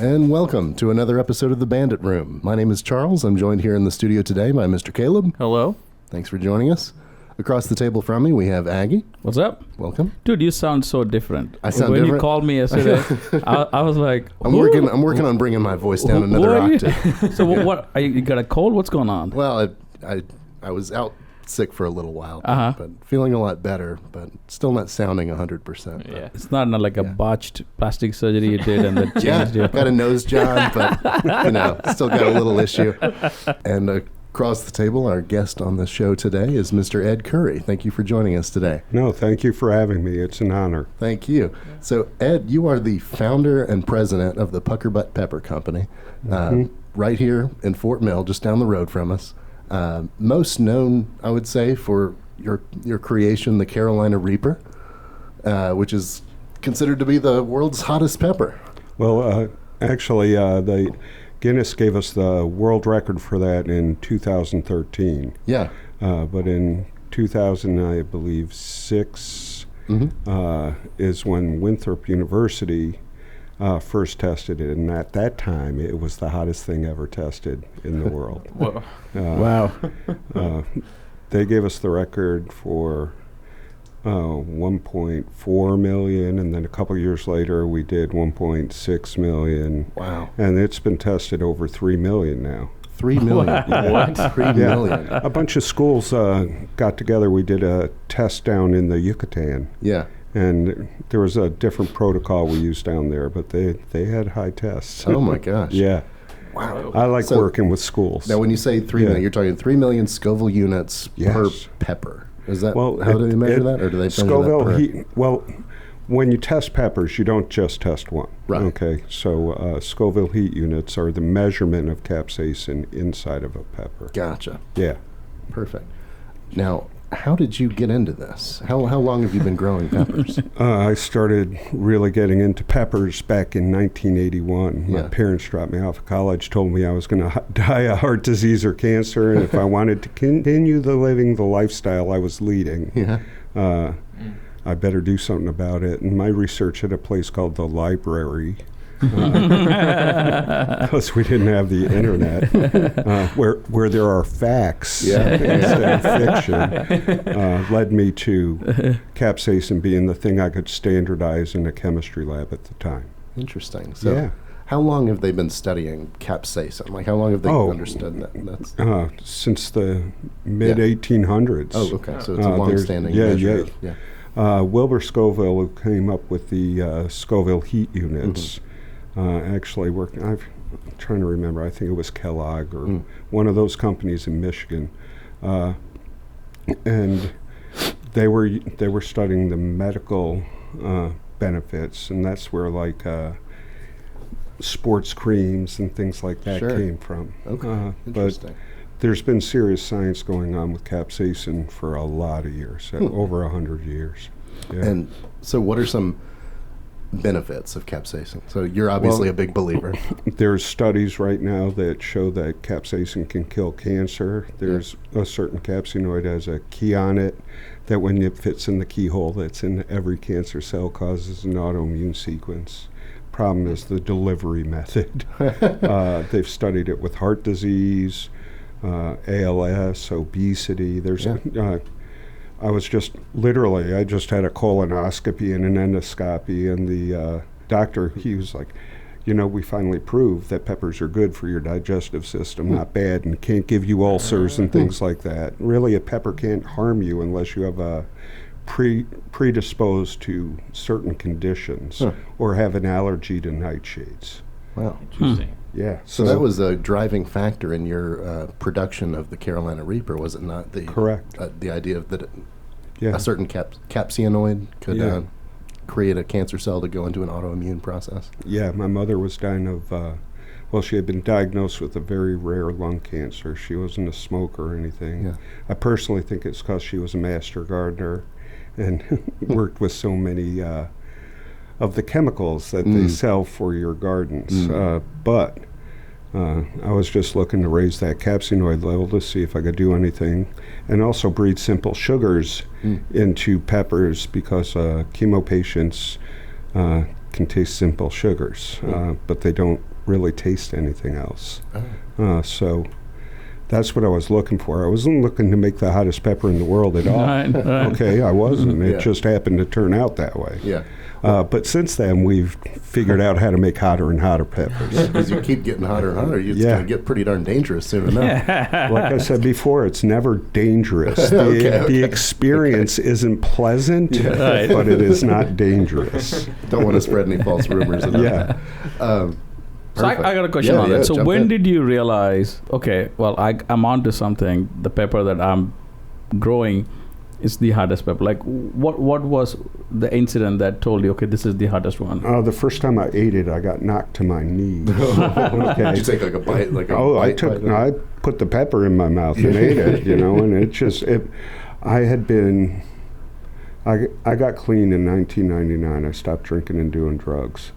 and welcome to another episode of the Bandit Room. My name is Charles. I'm joined here in the studio today by Mr. Caleb. Hello. Thanks for joining us. Across the table from me, we have Aggie. What's up? Welcome. Dude, you sound so different. I sound when different? you called me yesterday, I was like, I'm working on bringing my voice down another octave. So what? You got a cold? What's going on? Well, I was out sick for a little while, Uh-huh. but feeling a lot better, but still not sounding 100%. Yeah. It's not like a botched plastic surgery you did and that changed you. Got a nose job, but still got a little issue. And across the table, our guest on the show today is Mr. Ed Currie. Thank you for joining us today. No, thank you for having me. It's an honor. Thank you. So, Ed, you are the founder and president of the Puckerbutt Pepper Company, right here in Fort Mill, just down the road from us. Most known, I would say, for your creation, the Carolina Reaper, which is considered to be the world's hottest pepper. Well, actually, the Guinness gave us the world record for that in 2013. Yeah. But in 2000, I believe, 6 is when Winthrop University first tested it, and at that time it was the hottest thing ever tested in the world. Wow. They gave us the record for 1.4 million, and then a couple years later we did 1.6 million. Wow. And it's been tested over 3 million now. 3 million. What? 3 million. A bunch of schools got together. We did a test down in the Yucatan. Yeah. And there was a different protocol we used down there, but they had high tests. Oh my gosh. Yeah. Wow. I like working with schools. Now, when you say 3 million, you're talking 3 million Scoville units per Yes. pepper. Is that Well, how do they measure that, or do they measure Scoville that per? heat? Well, when you test peppers, you don't just test one. Right. Okay. So Scoville heat units are the measurement of capsaicin inside of a pepper. Gotcha. Yeah. Perfect. Now, how did you get into this? How long have you been growing peppers? I started really getting into peppers back in 1981. My Yeah. parents dropped me off at college, told me I was going to die of heart disease or cancer, and if I wanted to continue living the lifestyle I was leading, Yeah. I better do something about it. And my research at a place called the library, because we didn't have the internet, where there are facts instead of fiction, led me to capsaicin being the thing I could standardize in a chemistry lab at the time. Interesting. So, Yeah. how long have they been studying capsaicin? Like, how long have they understood that? That's Since the mid-1800s. Oh, okay. So it's a long-standing measure. Wilbur Scoville, who came up with the Scoville heat units, actually worked. I'm trying to remember. I think it was Kellogg or one of those companies in Michigan, and they were studying the medical benefits, and that's where sports creams and things like that came from. Okay. Interesting. But there's been serious science going on with capsaicin for a lot of years, over 100 years. Yeah. And so what are some benefits of capsaicin? So you're obviously a big believer. There's studies right now that show that capsaicin can kill cancer. There's a certain capsinoid has a key on it that when it fits in the keyhole that's in every cancer cell causes an autoimmune sequence. Problem is the delivery method. They've studied it with heart disease, ALS, obesity. There's, I just had a colonoscopy and an endoscopy, and the doctor, he was like, we finally proved that peppers are good for your digestive system, not bad, and can't give you ulcers and things like that. Really, a pepper can't harm you unless you have a predisposed to certain conditions or have an allergy to nightshades. Wow. Interesting. Yeah. So that was a driving factor in your production of the Carolina Reaper, was it not? Correct. The idea of that Yeah. a certain capsaicinoid could create a cancer cell to go into an autoimmune process. Yeah, my mother was dying of, she had been diagnosed with a very rare lung cancer. She wasn't a smoker or anything. Yeah. I personally think it's because she was a master gardener and worked with so many of the chemicals that they sell for your gardens. But I was just looking to raise that capsaicinoid level to see if I could do anything, and also breed simple sugars into peppers because chemo patients can taste simple sugars, but they don't really taste anything else. Oh. So that's what I was looking for. I wasn't looking to make the hottest pepper in the world at all. Right. Okay, I wasn't. It Yeah. just happened to turn out that way. Yeah. But since then, we've figured out how to make hotter and hotter peppers. Because you keep getting hotter and hotter, it's Yeah. going to get pretty darn dangerous soon enough. Like I said before, it's never dangerous. The experience isn't pleasant, Right. but it is not dangerous. Don't want to spread any false rumors. About Yeah. that. So I got a question Yeah, on yeah, that. So jump when in. did you realize, okay, well, I'm onto something. The pepper that I'm growing is the hottest pepper. Like, what was the incident that told you, okay, this is the hottest one? The first time I ate it, I got knocked to my knees. Did you take like a bite? Like a bite, I put the pepper in my mouth and ate it, and I got clean in 1999. I stopped drinking and doing drugs.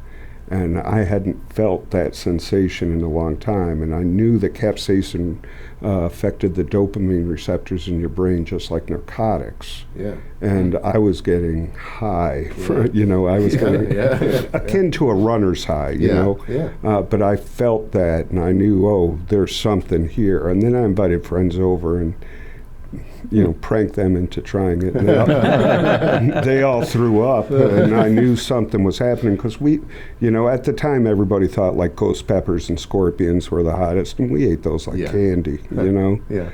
And I hadn't felt that sensation in a long time. And I knew that capsaicin affected the dopamine receptors in your brain just like narcotics. Yeah. And I was getting high, I was getting akin to a runner's high, you know. Yeah. But I felt that, and I knew, there's something here. And then I invited friends over and, pranked them into trying it. And they all threw up, and I knew something was happening because we, at the time, everybody thought like ghost peppers and scorpions were the hottest, and we ate those like candy, Yeah.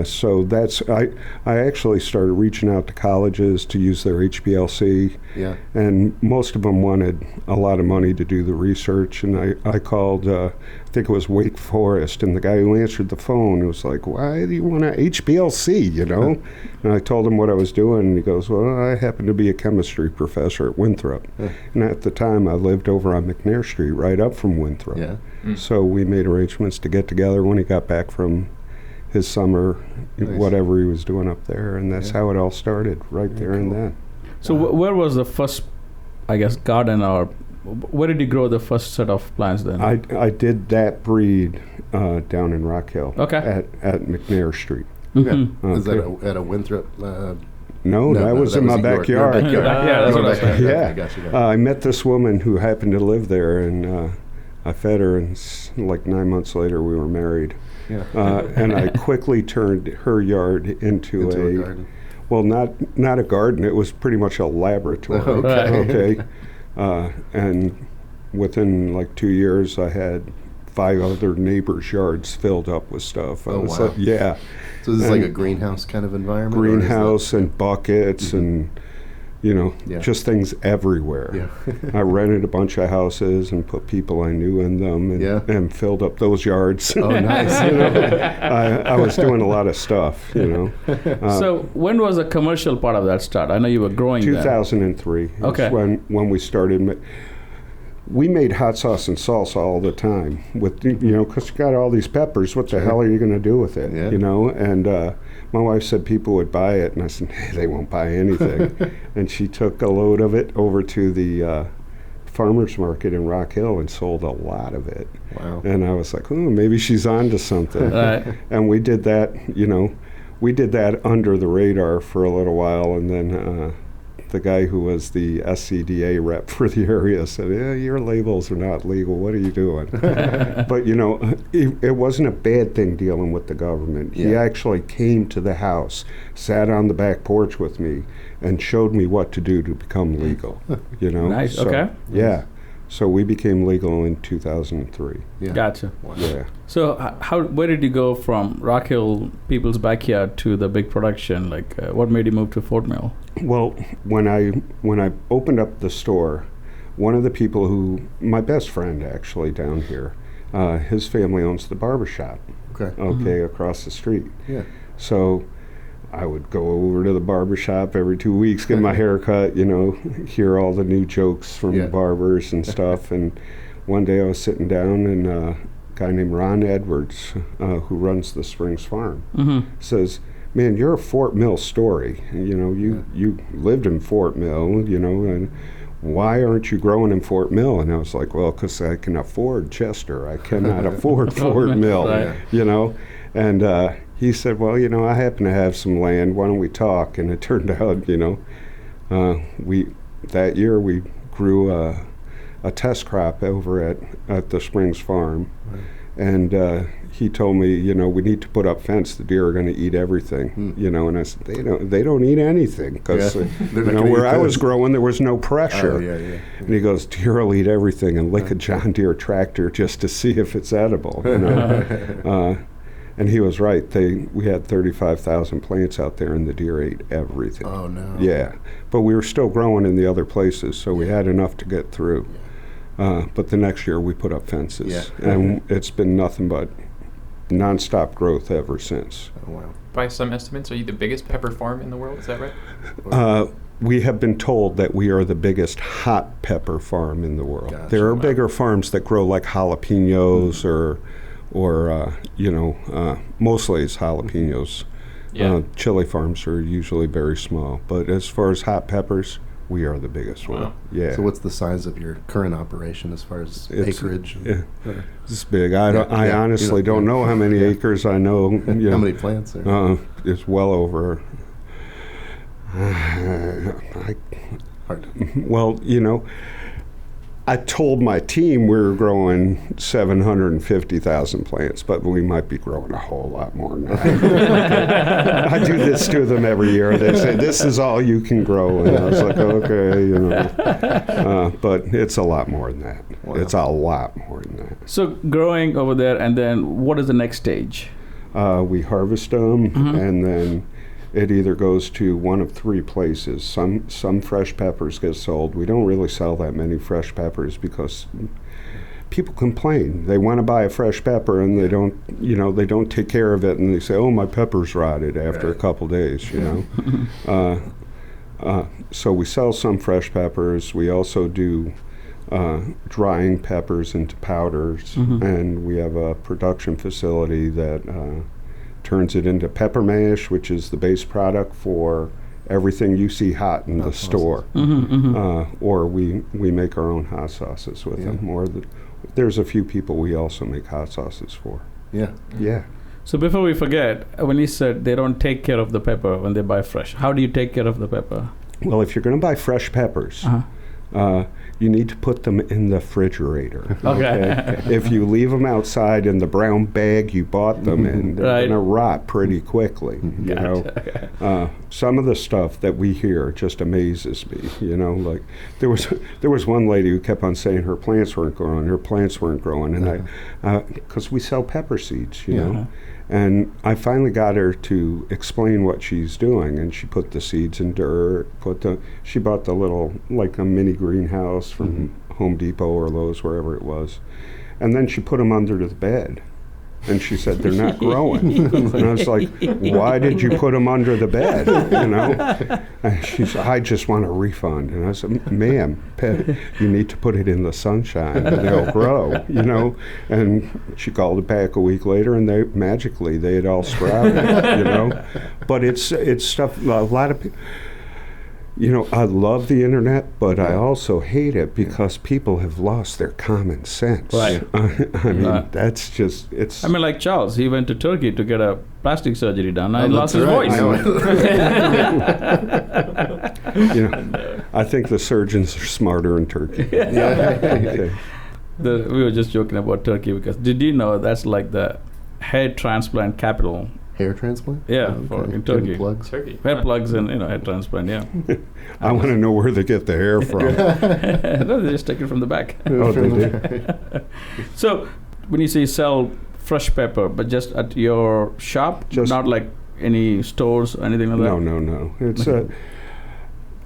So I actually started reaching out to colleges to use their HPLC, Yeah. and most of them wanted a lot of money to do the research, and I called, I think it was Wake Forest, and the guy who answered the phone was like, why do you want a HPLC, And I told him what I was doing, and he goes, well, I happen to be a chemistry professor at Winthrop. And at the time, I lived over on McNair Street, right up from Winthrop. Yeah. So we made arrangements to get together when he got back from his summer, whatever he was doing up there, and that's how it all started, right there and then. So where was the first, I guess, garden, or where did you grow the first set of plants then? I did that breed down in Rock Hill at McNair Street. Mm-hmm. Is that at a Winthrop? No, that was in my backyard. Yeah, that's what I was saying. Yeah. Gotcha. I met this woman who happened to live there, and I fed her, and like 9 months later we were married. Yeah. And I quickly turned her yard into a garden. Well, not a garden. It was pretty much a laboratory. Okay. And within like 2 years, I had 5 other neighbors' yards filled up with stuff. Oh, wow. Yeah. So this is like a greenhouse kind of environment? Greenhouse and buckets and, just things everywhere. Yeah. I rented a bunch of houses and put people I knew in them and filled up those yards. Oh, nice. I was doing a lot of stuff, So when was the commercial part of that start? I know you were growing 2003 Okay. is when we started. We made hot sauce and salsa all the time with, because you got all these peppers. What the hell are you going to do with it? Yeah. And my wife said people would buy it, and I said, hey, they won't buy anything. And she took a load of it over to the farmer's market in Rock Hill and sold a lot of it. Wow. And I was like, maybe she's on to something. Right. And we did that, we did that under the radar for a little while, and then the guy who was the SCDA rep for the area said, your labels are not legal. What are you doing? But, it wasn't a bad thing dealing with the government. Yeah. He actually came to the house, sat on the back porch with me, and showed me what to do to become legal. Nice, okay. Yeah. So we became legal in 2003. Yeah. Gotcha. Wow. Yeah. So where did you go from Rock Hill, people's backyard, to the big production? Like, what made you move to Fort Mill? Well, when I opened up the store, one of the people my best friend actually down here, his family owns the barbershop. Okay. Across the street. Yeah. So I would go over to the barbershop every 2 weeks, get my hair cut, hear all the new jokes from the barbers and stuff. And one day I was sitting down, and a guy named Ron Edwards, who runs the Springs Farm, says, man, you're a Fort Mill story. You lived in Fort Mill, and why aren't you growing in Fort Mill? And I was like, well, because I can afford Chester. I cannot afford Fort Mill, Right. And he said, well, I happen to have some land. Why don't we talk? And it turned out, that year we grew a test crop over at the Springs Farm, and he told me, you know, we need to put up fence. The deer are going to eat everything, you know. And I said, they don't eat anything because you know, where I was growing, there was no pressure. Oh, yeah. And he goes, deer will eat everything and lick a John Deere tractor just to see if it's edible. You know? And he was right. We had 35,000 plants out there, and the deer ate everything. Oh no. Yeah, but we were still growing in the other places, so we had enough to get through. But the next year we put up fences, and it's been nothing but nonstop growth ever since. Oh wow. By some estimates, are you the biggest pepper farm in the world? Is that right? We have been told that we are the biggest hot pepper farm in the world. Gotcha. There are bigger farms that grow like jalapenos or you know, mostly it's jalapenos. Chili farms are usually very small, but as far as hot peppers, we are the biggest one. Yeah. So what's the size of your current operation as far as acreage? It's big. I honestly don't know how many acres. I know. You How know, many plants there? it's well over. Hard. Well, you know, I told my team we were growing 750,000 plants, but we might be growing a whole lot more than that. I do this to them every year. They say, this is all you can grow. And I was like, okay, you know. But it's a lot more than that. Wow. It's a lot more than that. So growing over there, and then what is the next stage? We harvest them, and then it either goes to one of three places. Some fresh peppers get sold. We don't really sell that many fresh peppers because people complain. They want to buy a fresh pepper and they don't, you know, they don't take care of it, and they say, "Oh, my pepper's rotted" after a couple days, you know. So we sell some fresh peppers. We also do drying peppers into powders, and we have a production facility that turns it into pepper mash, which is the base product for everything you see hot in the store. Or we make our own hot sauces with them. Or there's a few people we also make hot sauces for. Yeah. So before we forget, when you said they don't take care of the pepper when they buy fresh, how do you take care of the pepper? Well, if you're going to buy fresh peppers, you need to put them in the refrigerator. Okay. If you leave them outside in the brown bag you bought them in, they're going to rot pretty quickly. You know, some of the stuff that we hear just amazes me. You know, like there was one lady who kept on saying her plants weren't growing, and because we sell pepper seeds, you know. And I finally got her to explain what she's doing, and she put the seeds in dirt, she bought the little, like a mini greenhouse from Home Depot or Lowe's, wherever it was, and then she put them under the bed. And she said, they're not growing. And I was like, why did you put them under the bed, you know? And she said, I just want a refund. And I said, ma'am, you need to put it in the sunshine and they'll grow, you know? And she called it back a week later, and they had all sprouted, you know? But it's stuff, a lot of people. You know, I love the internet, but I also hate it because people have lost their common sense. Right. I mean, that's just, it's... I mean, like Charles, he went to Turkey to get a plastic surgery done and lost his voice. You know, I think the surgeons are smarter in Turkey. We were just joking about Turkey because did you know that's like the hair transplant capital? Hair transplant? Yeah, in Turkey. Getting plugs? Turkey. Hair plugs and hair transplant, yeah. I want to know where they get the hair from. No, they just take it from the back. Oh, they do. So when you say sell fresh pepper, but just at your shop, Just- not like any stores or anything like that? No. It's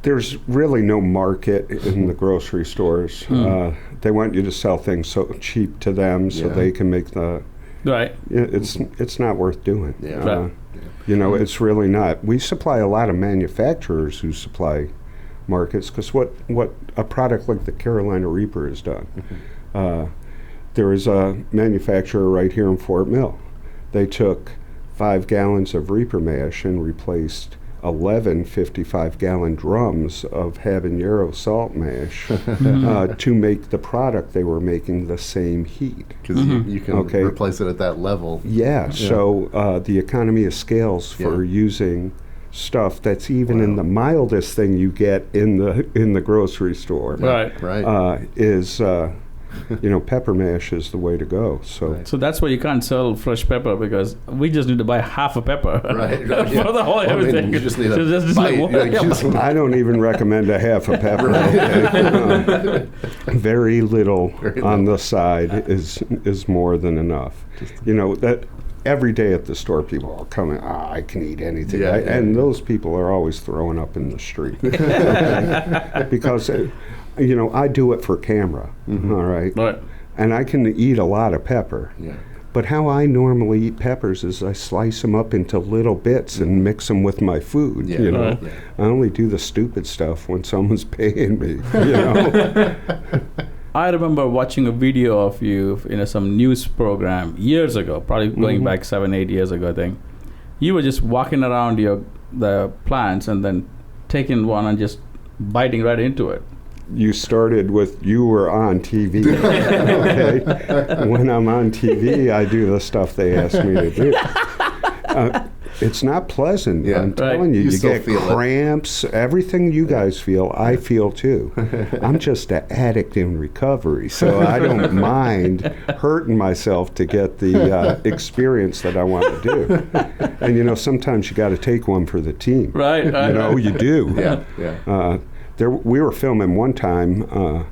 there's really no market in the grocery stores. They want you to sell things so cheap to them so they can make the... Right. It's not worth doing. Yeah. You know, it's really not. We supply a lot of manufacturers who supply markets because what a product like the Carolina Reaper has done. There is a manufacturer right here in Fort Mill. They took 5 gallons of Reaper mash and replaced 11 55-gallon drums of habanero salt mash to make the product they were making the same heat. Because you can replace it at that level. Yeah. So the economy of scales for using stuff that's even in the mildest thing you get in the grocery store. Right. Is pepper mash is the way to go. So So that's why you can't sell fresh pepper, because we just need to buy half a pepper Right. for the whole everything. You just need So a just bite. like, I don't even recommend a half a pepper. Okay? Very little on the side is more than enough. That every day at the store, people are coming, I can eat anything. And those people are always throwing up in the street. Because, I do it for camera, all right? Right. And I can eat a lot of pepper. Yeah. But how I normally eat peppers is I slice them up into little bits and mix them with my food, Yeah. Right. Yeah. I only do the stupid stuff when someone's paying me, I remember watching a video of you in some news program years ago, probably going back 7-8 years ago, I think. You were just walking around the plants and then taking one and just biting right into it. You started with you were on TV, okay? When I'm on TV, I do the stuff they ask me to do. It's not pleasant. Yeah. I'm Right. telling you, You you still get feel it. cramps. Everything you guys feel, I feel too. I'm just an addict in recovery, so I don't mind hurting myself to get the experience that I want to do. And sometimes you got to take one for the team. Right. You do. Yeah. Yeah. We were filming one time.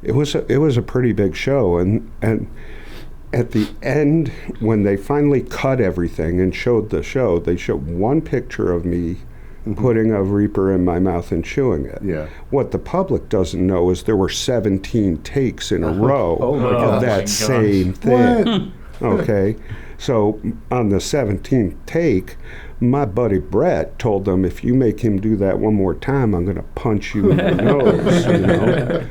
It was a pretty big show, and at the end, when they finally cut everything and showed the show, they showed one picture of me putting a Reaper in my mouth and chewing it. Yeah. What the public doesn't know is there were 17 takes in a row Oh my of gosh. that same thing. Okay, so on the 17th take, my buddy Brett told them, if you make him do that one more time, I'm going to punch you in the nose,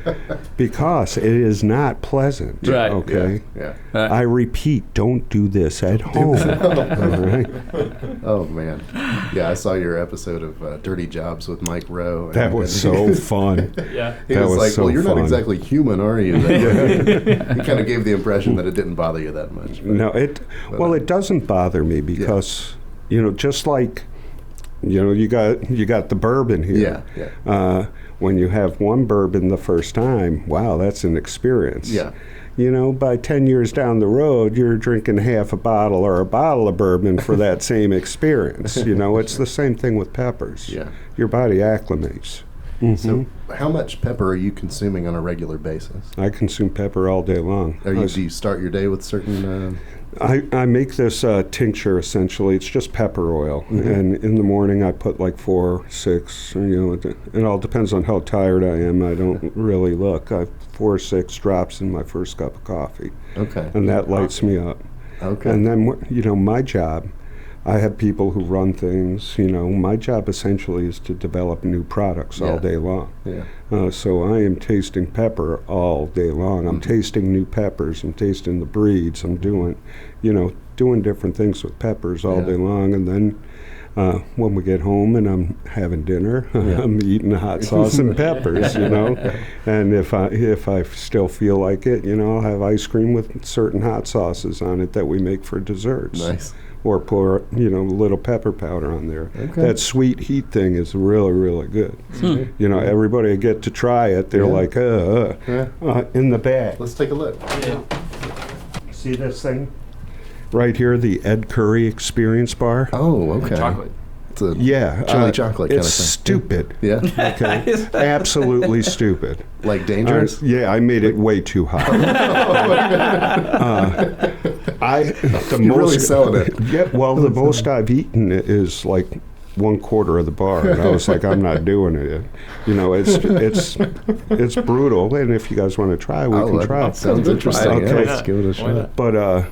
because it is not pleasant. Right. Okay. Yeah. I repeat, don't do this at home. All right. Oh man. Yeah, I saw your episode of Dirty Jobs with Mike Rowe. and- That was so fun. Yeah. He that was was like, so "Well, you're not fun. exactly human, are you?" He kind of gave the impression that it didn't bother you that much. No, it doesn't bother me because just like you got the bourbon here. Yeah. When you have one bourbon the first time, wow, that's an experience. Yeah. By 10 years down the road, you're drinking half a bottle or a bottle of bourbon for that same experience. It's the same thing with peppers. Yeah. Your body acclimates. So, how much pepper are you consuming on a regular basis? I consume pepper all day long. Do you start your day with certain? I make this tincture essentially. It's just pepper oil, and in the morning I put like 4, 6. It all depends on how tired I am. I don't really look. I have 4 or 6 drops in my first cup of coffee, Okay. and that lights me up. Okay. And then my job. I have people who run things. My job essentially is to develop new products all day long. Yeah. So I am tasting pepper all day long. I'm tasting new peppers. I'm tasting the breeds. I'm doing different things with peppers all day long. And then when we get home and I'm having dinner, I'm eating hot sauce and peppers. And if I still feel like it, I'll have ice cream with certain hot sauces on it that we make for desserts. Nice. Or pour, a little pepper powder on there. Okay. That sweet heat thing is really, really good. Everybody get to try it. They're like, in the bag. Let's take a look. See this thing? Right here, the Ed Currie Experience Bar. Oh, okay. Chocolate. It's a Yeah. chocolate kind of It's thing. stupid. Yeah. Okay. Absolutely stupid. Like dangerous. Yeah, I made it way too hot. You're really selling it. Yeah, well, the most I've eaten is like 1/4 of the bar, and I was like, I'm not doing it. It's brutal. And if you guys want to try, we can try. That sounds interesting. Okay. Yeah, let's give it a shot. But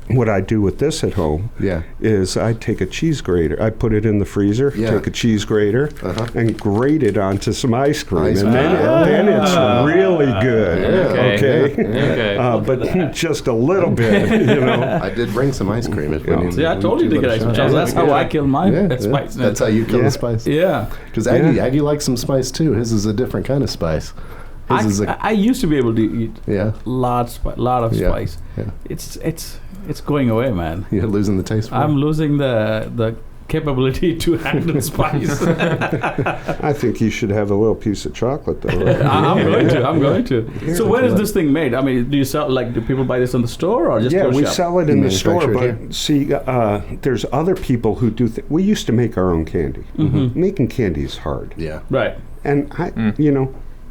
what I do with this at home Yeah. is I take a cheese grater. I put it in the freezer, Yeah. take a cheese grater, and grate it onto some ice cream. Ice and then it's really good. Yeah. Okay. But just a little bit, I did bring some ice cream. If we need See, I told you to get ice cream. That's how I kill my spice. That's how you kill Yeah. the spice. Yeah. Because Aggie likes some spice too. His is a different kind of spice. His is I used to be able to eat yeah. lot of Yeah. spice. Yeah. It's going away, man. You're losing the taste for I'm it. losing the capability to handle spice. I think you should have a little piece of chocolate, though. Right? I'm going to. So where is this thing made? I mean, do you sell, like, do people buy this in the store or just Yeah, close we shop? sell it in the store, Manufactured but see, there's other people who do. We used to make our own candy. Making candy is hard, Yeah. Right. and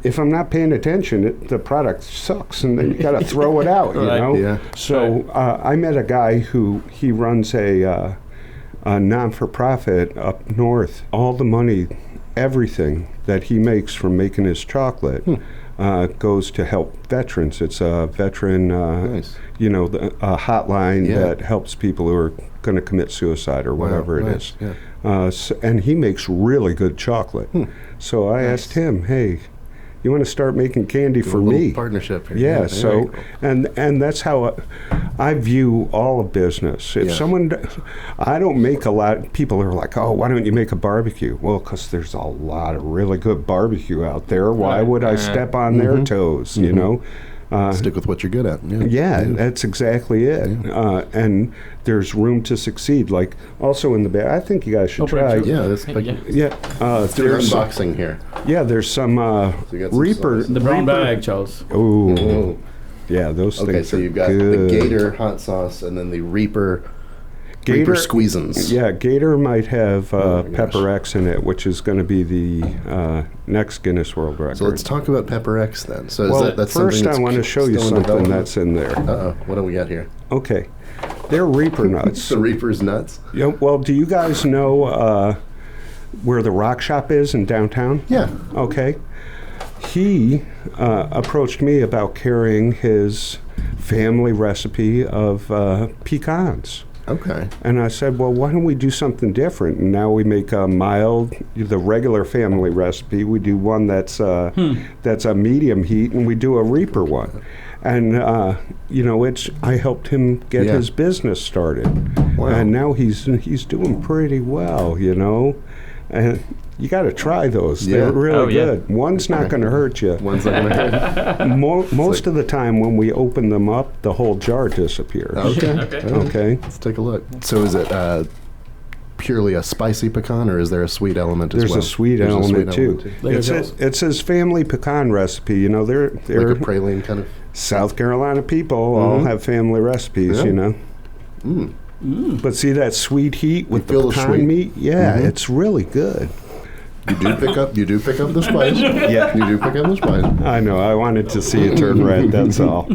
if I'm not paying attention, the product sucks, and then you got to throw it out. Right. Yeah. So I met a guy who he runs a non-for-profit up north. All the money, everything that he makes from making his chocolate goes to help veterans. It's a veteran, Nice. a hotline Yeah. that helps people who are going to commit suicide or whatever it nice. is. Yeah. And he makes really good chocolate. So I asked him, hey, you want to start making candy for A little me? partnership here. Yeah, very so cool. and that's how I view all of business. If Yeah. I don't make a lot. People are like, oh, why don't you make a barbecue? Well, because there's a lot of really good barbecue out there. Why Right. would I step on their toes? You know. Stick with what you're good at. Yeah. Yeah, that's exactly it. And there's room to succeed. Like also in the back, I think you guys should Open it try. too. Yeah. This. Yeah. Yeah, Let's do an there's unboxing here. there's some you got some Reaper. sauce. The brown Reaper- bag, Charles. Ooh, Oh. yeah, those Okay, things so are you've got good. the Gator hot sauce and then the Reaper Gator squeezins. Yeah, Gator might have Oh my Pepper gosh. X in it, which is going to be the next Guinness World Record. So let's talk about Pepper X then. So well, that's first something I want to show you still in something development? that's in there. Uh-oh. What do we got here? Okay, they're Reaper nuts. The Reaper's nuts? Yeah, well, do you guys know where the Rock Shop is in downtown? Yeah. Okay. He approached me about carrying his family recipe of pecans. Okay. And I said, well, why don't we do something different? And now we make a mild, the regular family recipe. We do one that's a medium heat, and we do a Reaper one. And, I helped him get Yeah. his business started. Wow. And now he's doing pretty well, And you got to try those. Yeah. They're really Oh, yeah. good. One's not going to hurt you. One's not gonna hurt. Most of the time when we open them up, the whole jar disappears. Okay. Okay. Okay. Let's take a look. So is it purely a spicy pecan, or is there a sweet element as There's well? a sweet There's a element too. There It's you a, it's his family pecan recipe. They're Like a praline kind of. South Carolina people all have family recipes. Yeah. But see that sweet heat with feel the the pecan sweet. meat? Yeah, it's really good. You do pick up the spice. Yeah. You do pick up the spice. I know. I wanted to see it turn red. That's all.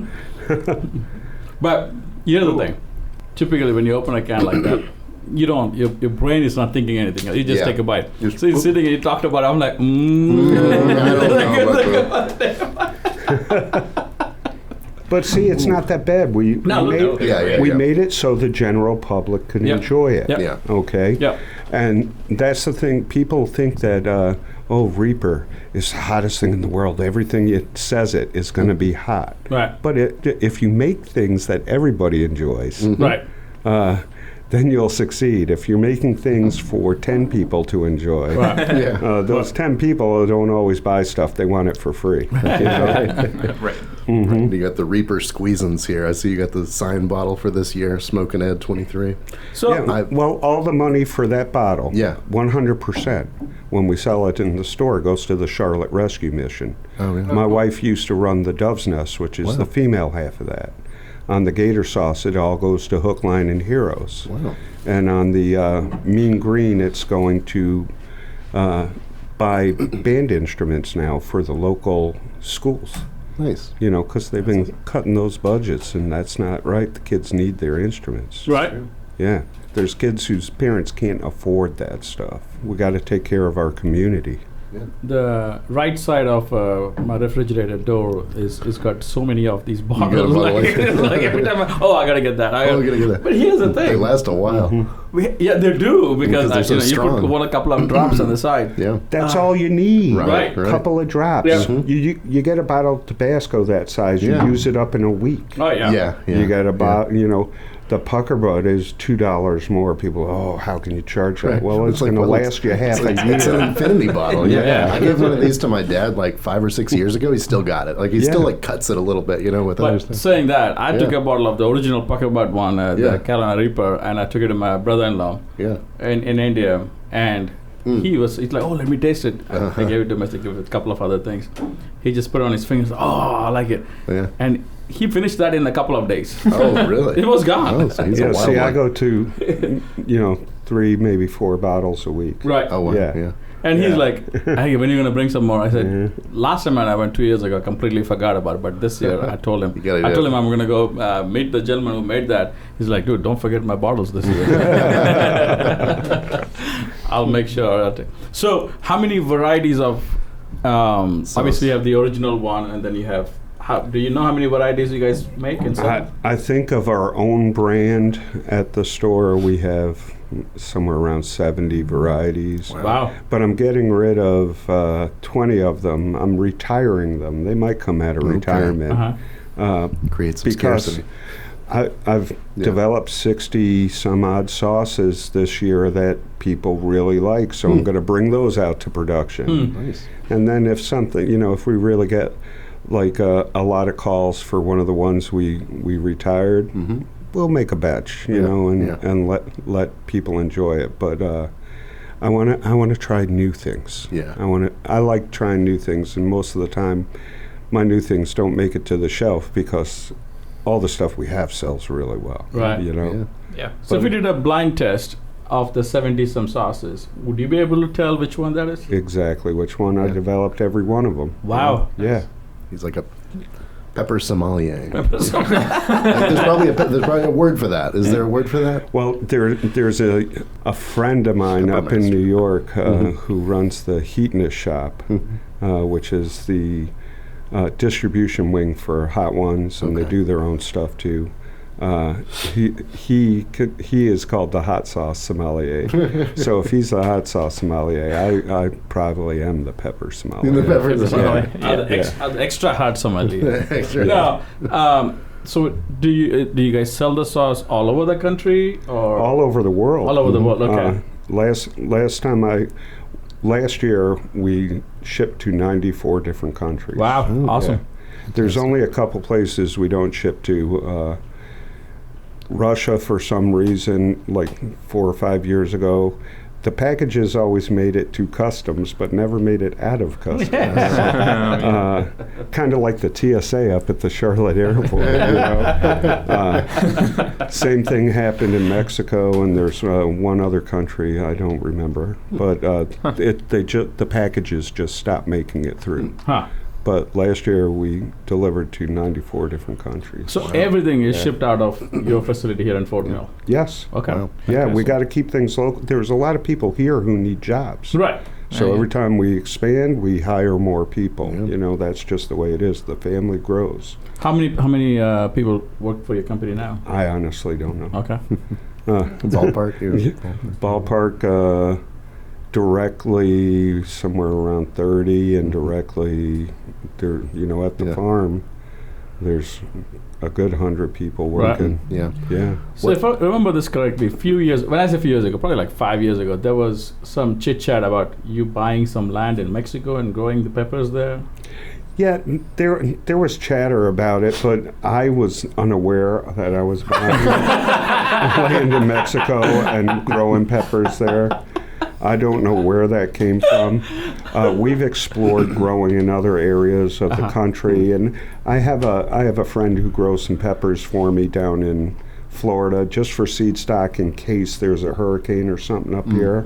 But here's the thing. Typically, when you open a can like that, you don't. Your brain is not thinking anything else. You just Yeah. take a bite. Just So you're sitting and you talked about it. I'm like, I don't know about But see, it's not that bad. We No, made, no. Yeah, we yeah. made it so the general public can Yeah. enjoy it. Yeah. Yeah. Okay. Yeah. And that's the thing. People think that, Reaper is the hottest thing in the world. Everything it says it is going to be hot. Right. But if you make things that everybody enjoys, Right. then you'll succeed. If you're making things for 10 people to enjoy, Right. Yeah. those 10 people don't always buy stuff. They want it for free. Right. You got the Reaper squeezins here. I see you got the sign bottle for this year, Smokin Ed 23. So Yeah, well, all the money for that bottle, Yeah. 100%, when we sell it in the store, goes to the Charlotte Rescue Mission. Oh, yeah. My wife used to run the Dove's Nest, which is Wow. the female half of that. On the Gator sauce, it all goes to Hook, Line, and Heroes. Wow. And on the Mean Green, it's going to buy band instruments now for the local schools. Nice. Because they've been cutting those budgets, and that's not right. The kids need their instruments. right. Yeah. There's kids whose parents can't afford that stuff. We got to take care of our community. The right side of my refrigerator door is got so many of these bottles. got a bottle Like, like- like every time, I gotta get that. Oh, you gotta get that. But here's the They thing. last a while. Yeah, they do because Because they're so you put strong. a couple of drops on the side. Yeah. That's all you need. Right. A couple of drops. Yeah. You get a bottle of Tabasco that size, you Yeah. use it up in a week. Oh yeah. Yeah. Yeah. You got a bottle, The Puckerbutt is $2 more. People, how can you charge that? Right. Well, it's like, going to well, last you half a It's an year. infinity bottle. Yeah. I gave one of these to my dad like 5 or 6 years ago. He still got it. Like he still Yeah. like cuts it a little bit, with other But stuff. saying that, I took Yeah. a bottle of the original Puckerbutt one, Yeah. the Carolina Reaper, and I took it to my brother-in-law Yeah. in India, and he's like, let me taste it. I gave it to him, I gave it a couple of other things. He just put it on his fingers, I like it. Yeah. And he finished that in a couple of days. Oh, really? It was gone. Oh, so he's a Yeah, wild see, one. I go to, 3, maybe 4 bottles a week. Right. Oh, wow. Yeah. Yeah. And he's like, hey, when are you going to bring some more? I said, Yeah. last time I went 2 years ago, I completely forgot about it. But this year, I told him, You gotta I do told it. him I'm going to go meet the gentleman who made that. He's like, dude, don't forget my bottles this year. I'll make sure. So how many varieties of, obviously you have the original one, and then you have, do you know how many varieties you guys make and sell? I think of our own brand at the store, we have somewhere around 70 varieties. Wow. But I'm getting rid of 20 of them. I'm retiring them. They might come out of retirement. Uh-huh. Create some Because scarcity. I've developed 60 some odd sauces this year that people really like, so I'm going to bring those out to production. Nice. And then if something, if we really get like a lot of calls for one of the ones we retired, we'll make a batch, and let people enjoy it. But I want to try new things. Yeah. I like trying new things, and most of the time, my new things don't make it to the shelf because all the stuff we have sells really well. Right. Yeah. So if we did a blind test of the 70 some sauces, would you be able to tell which one that is? Exactly which one. I developed every one of them. Wow. Yeah. He's like a pepper sommelier. There's probably a word for that. Is there a word for that? Well, there's a friend of mine up in New York who runs the Heatness Shop, which is the distribution wing for Hot Ones, and they do their own stuff too. He is called the hot sauce sommelier. So if he's the hot sauce sommelier, I probably am the pepper sommelier. The pepper sommelier. The extra hot sommelier. Extra. Now, so do you guys sell the sauce all over the country or All over the world. all over the world? Okay. Last year we shipped to 94 different countries. Wow. Awesome. Yeah. There's only a couple places we don't ship to. Russia, for some reason, like 4 or 5 years ago, the packages always made it to customs, but never made it out of customs. Kind of like the TSA up at the Charlotte airport. Same thing happened in Mexico, and there's one other country I don't remember, but the packages just stopped making it through. Huh. But last year we delivered to 94 different countries. So everything is shipped out of your facility here in Fort Mill. Yes. Okay. Wow. Yeah, we Fantastic. got to keep things local. There's a lot of people here who need jobs. Right. So every time we expand, we hire more people. That's just the way it is. The family grows. How many people work for your company now? I honestly don't know. Okay. Ballpark. Ballpark, directly somewhere around 30, and directly, there, at the farm, there's a good 100 people working. Yeah. Yeah. So if I remember this correctly, when I say a few years ago, probably like 5 years ago, there was some chit chat about you buying some land in Mexico and growing the peppers there. Yeah, there was chatter about it, but I was unaware that I was buying land in Mexico and growing peppers there. I don't know where that came from. We've explored growing in other areas of the country, and I have a friend who grows some peppers for me down in Florida, just for seed stock in case there's a hurricane or something up here.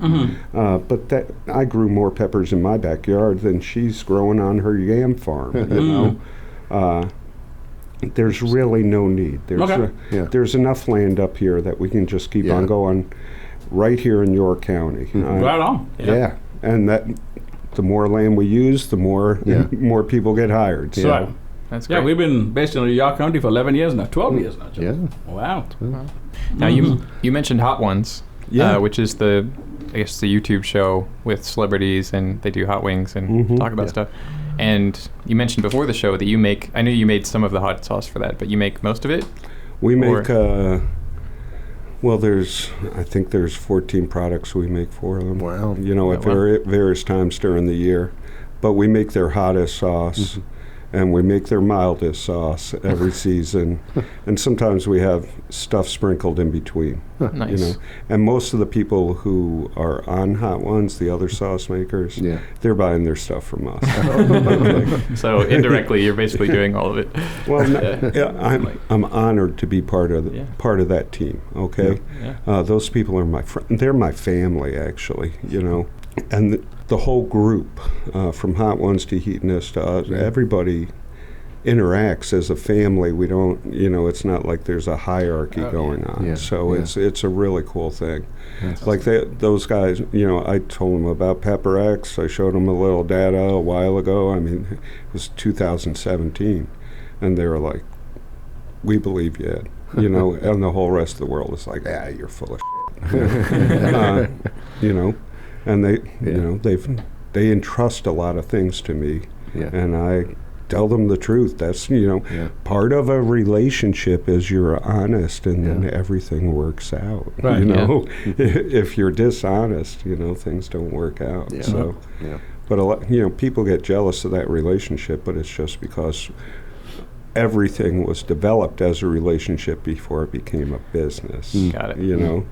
But I grew more peppers in my backyard than she's growing on her yam farm. There's really no need. There's enough land up here that we can just keep on going. Right here in York County. Right on. Yeah, and that the more land we use, the more people get hired. So. Right. That's great. Yeah, we've been based in York County for 11 years now, 12 years now. Joe. Yeah. Wow. Now you mentioned Hot Ones, Yeah. which is the YouTube show with celebrities, and they do hot wings and talk about stuff. And you mentioned before the show that you make. I knew you made some of the hot sauce for that, but you make most of it. We make Well, I think there's 14 products we make for them. Wow. You know, at various times during the year. But we make their hottest sauce, and we make their mildest sauce every season. And sometimes we have stuff sprinkled in between. Nice. You know, and most of the people who are on Hot Ones, the other sauce makers, they're buying their stuff from us. So indirectly, you're basically doing all of it. Well, I'm honored to be part of that team. Okay, those people are they're my family, actually. You know, and the whole group, from Hot Ones to Heatonist to us, everybody interacts as a family. We don't, you know, it's not like there's a hierarchy going on. It's a really cool thing. Like those guys, you know, I told them about Pepper X. I showed them a little data a while ago. I mean, it was 2017, and they were like, "We believe you, Ed." You know, and the whole rest of the world is like, "You're full of shit." You know, and they, you know, they entrust a lot of things to me, and I tell them the truth. That's, you know, part of a relationship is you're honest, and then everything works out. Right, you know, if you're dishonest, you know, things don't work out. So, but a lot, you know, people get jealous of that relationship, but it's just because everything was developed as a relationship before it became a business. Got it. You know,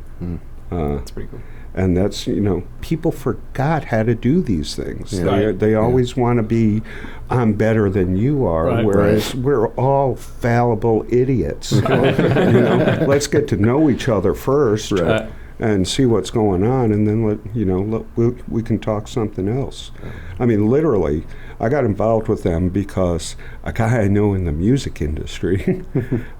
That's pretty cool. and that's, you know, people forgot how to do these things. They always want to be, I'm better than you are, whereas we're all fallible idiots. You know, let's get to know each other first and see what's going on, and then we can talk something else. I mean, literally, I got involved with them because a guy I know in the music industry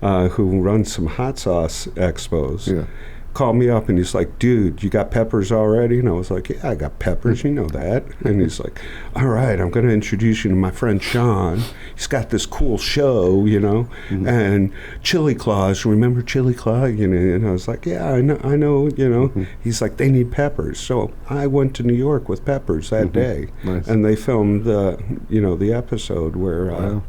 who runs some hot sauce expos called me up, and he's like, "Dude, you got peppers already?" And I was like, "Yeah, I got peppers, you know that." And he's like, "All right, I'm going to introduce you to my friend Sean. He's got this cool show, you know, and Chili Claus, remember Chili Claus?" You know, and I was like, "Yeah, I know, you know." He's like, "They need peppers." So I went to New York with peppers that day, and they filmed the episode where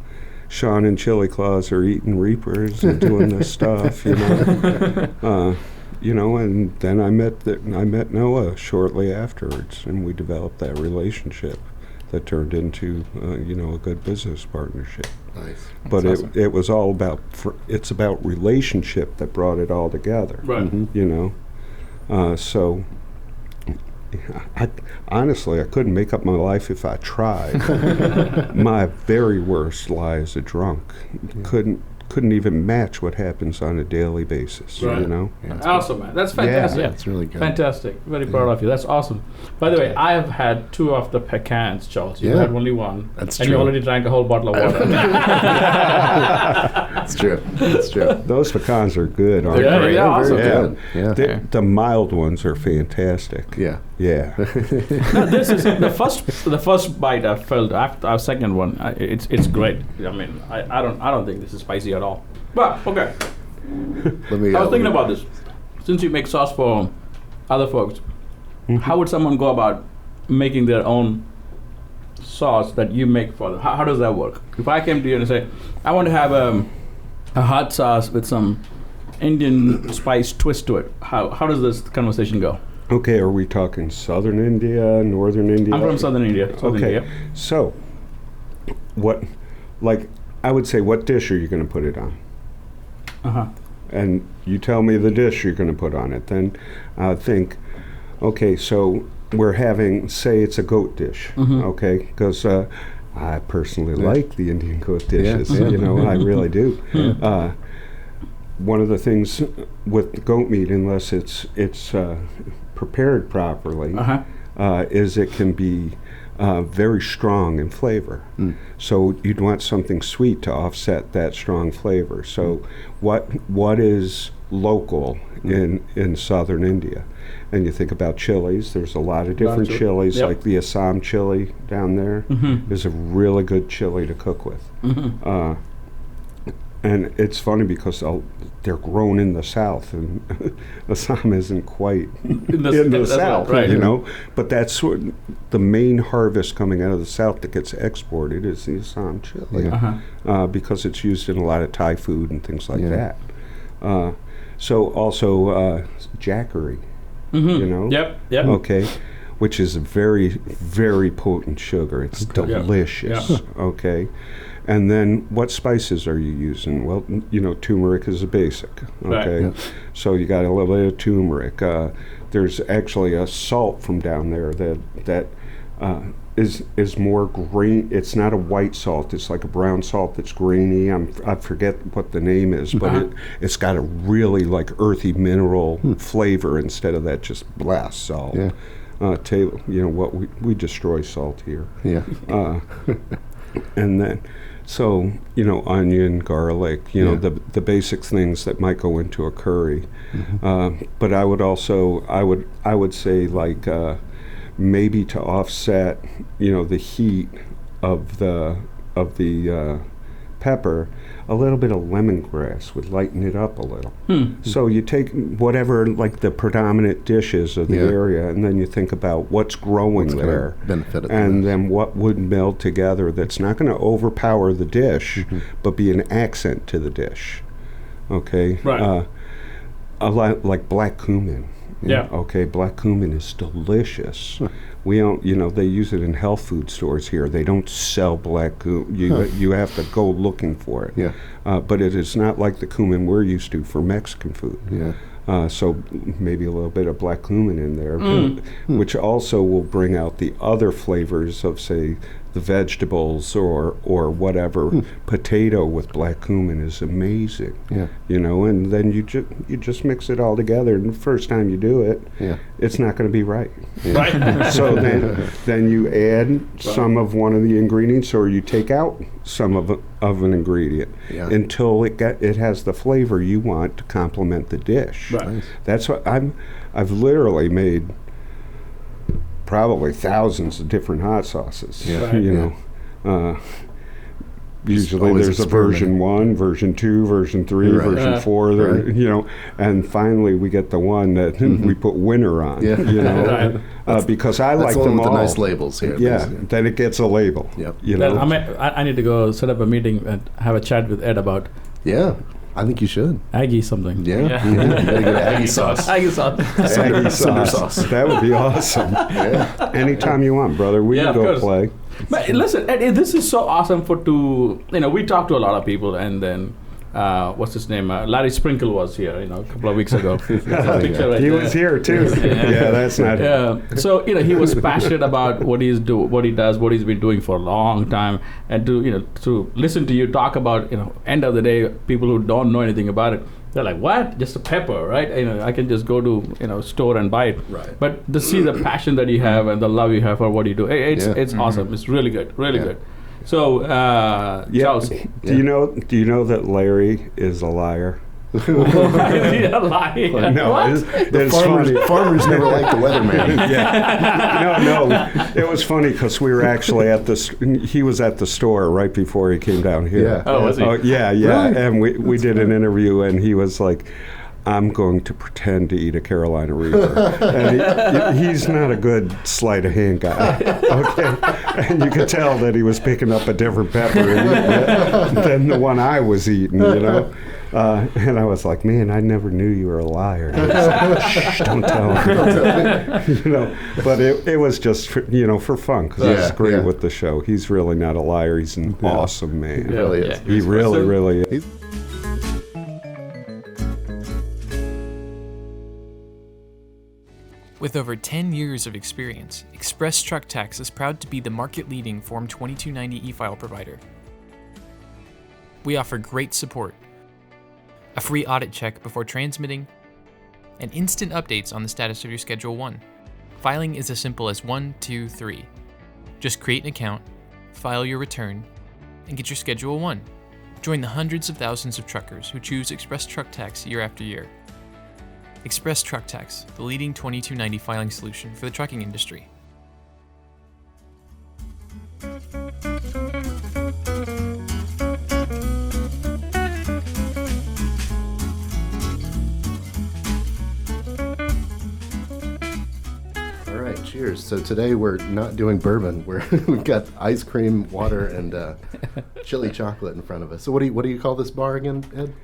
Sean and Chili Claus are eating Reapers and doing this stuff, you know. You know, and then I met Noah shortly afterwards, and we developed that relationship that turned into a good business partnership. Nice. But awesome. it was all about it's about relationship that brought it all together. Right. You know, so honestly, I couldn't make up my life if I tried. My very worst lie as a drunk. Couldn't even match what happens on a daily basis, you know? Awesome, man. That's fantastic. Yeah, it's really good. Fantastic. Very proud of you. That's awesome. By the way, I have had 2 of the pecans, Charles. You had only 1. That's and true. you already drank a whole bottle of water. That's true. That's true. Those pecans are good, aren't Yeah, they? yeah, awesome. Very good. Yeah. The mild ones are fantastic. Yeah. Yeah. No, this is the first bite I felt. After our second one, it's great. I mean, I don't think this is spicy at all. But okay, Let me. I was thinking about this. Since you make sauce for other folks, how would someone go about making their own sauce that you make for them? How does that work? If I came to you and say, I want to have a hot sauce with some Indian spice twist to it, how does this conversation go? Okay, are we talking southern India, northern India? I'm from southern India. Okay, so I would say, what dish are you going to put it on? And you tell me the dish you're going to put on it. Then I think, okay, so we're having, say it's a goat dish, okay? Because I personally like the Indian goat dishes, you know, I really do. One of the things with goat meat, unless it's prepared properly, is it can be very strong in flavor. So you'd want something sweet to offset that strong flavor. So what is local in southern India? And you think about chilies, there's a lot of different chilies, like the Assam chili down there is a really good chili to cook with. And it's funny because they're grown in the south, and Assam isn't quite in the south, right, you know. But that's the main harvest coming out of the south that gets exported is the Assam chili, because it's used in a lot of Thai food and things like that. So also Jackery, you know? Yep. Yep. Okay, which is a very, very potent sugar. It's delicious. Yeah. Okay, and then what spices are you using? Well, you know, turmeric is a basic. Okay, Right. so you got a little bit of turmeric. There's actually a salt from down there that is more green. It's not a white salt. It's like a brown salt that's grainy. I forget what the name is, but it's got a really like earthy mineral flavor instead of that just blast salt. Yeah. You know what we destroy salt here. Yeah. And then, so you know, onion, garlic, you know, the basic things that might go into a curry. But I would say like maybe to offset, you know, the heat of the pepper, a little bit of lemongrass would lighten it up a little. So you take whatever like the predominant dishes of the area, and then you think about what's growing there, benefit and then what would meld together that's not going to overpower the dish, but be an accent to the dish. Okay, Right. a lot like black cumin. Yeah. Okay, black cumin is delicious. We don't, you know, they use it in health food stores here. They don't sell black cumin. You have to go looking for it. Yeah. But it is not like the cumin we're used to for Mexican food. Yeah. So maybe a little bit of black cumin in there, which also will bring out the other flavors of, say, the vegetables or whatever. Potato with black cumin is amazing. Yeah. You know, and then you just mix it all together, and the first time you do it, it's not going to be right. Right. So then you add some of one of the ingredients, or you take out some of an ingredient until it has the flavor you want to complement the dish. Right. Nice. That's what I've literally made probably thousands of different hot sauces. Yeah. You know. Usually always there's a version 1, version 2, version 3, version 4, you know, and finally we get the one that we put winner on, you know, because I like them with all. the nice labels here. Yeah, then it gets a label. Yep. You know. I need to go set up a meeting and have a chat with Ed about Yeah, I think you should. Aggie something. Yeah. You gotta get Aggie sauce. Aggie sauce. Aggie Cinder sauce. That would be awesome. Anytime you want, brother. We can of go course. play. But listen, Ed, this is so awesome we talk to a lot of people, and then what's his name? Larry Sprinkle was here, a couple of weeks ago. He was here too. Yeah, that's not. Yeah. So he was passionate about what he does, what he's been doing for a long time, and to listen to you talk about end of the day, people who don't know anything about it, they're like, what? Just a pepper, right? I can just go to store and buy it. Right. But to see the passion that you have and the love you have for what you do, it's awesome. It's really good, really good. So, Charles, do you know that Larry is a liar? No, Farmers never like the weatherman. No. It was funny because we were actually he was at the store right before he came down here. Yeah. Oh, was he? Yeah. Really? And we did an interview, and he was like, I'm going to pretend to eat a Carolina Reaper. And he's not a good sleight of hand guy. Okay. And you could tell that he was picking up a different pepper than the one I was eating, and I was like, man, I never knew you were a liar. And he was like, shh, don't tell him. But it was just for fun, because it's great with the show. He's really not a liar. He's an awesome man. He really is. He really is. With over 10 years of experience, Express Truck Tax is proud to be the market-leading Form 2290 e-file provider. We offer great support, a free audit check before transmitting, and instant updates on the status of your Schedule 1. Filing is as simple as 1, 2, 3. Just create an account, file your return, and get your Schedule 1. Join the hundreds of thousands of truckers who choose Express Truck Tax year after year. Express Truck Tax, the leading 2290 filing solution for the trucking industry. All right, cheers. So today we're not doing bourbon. We've got ice cream, water, and chili chocolate in front of us. So what do you call this bar again, Ed?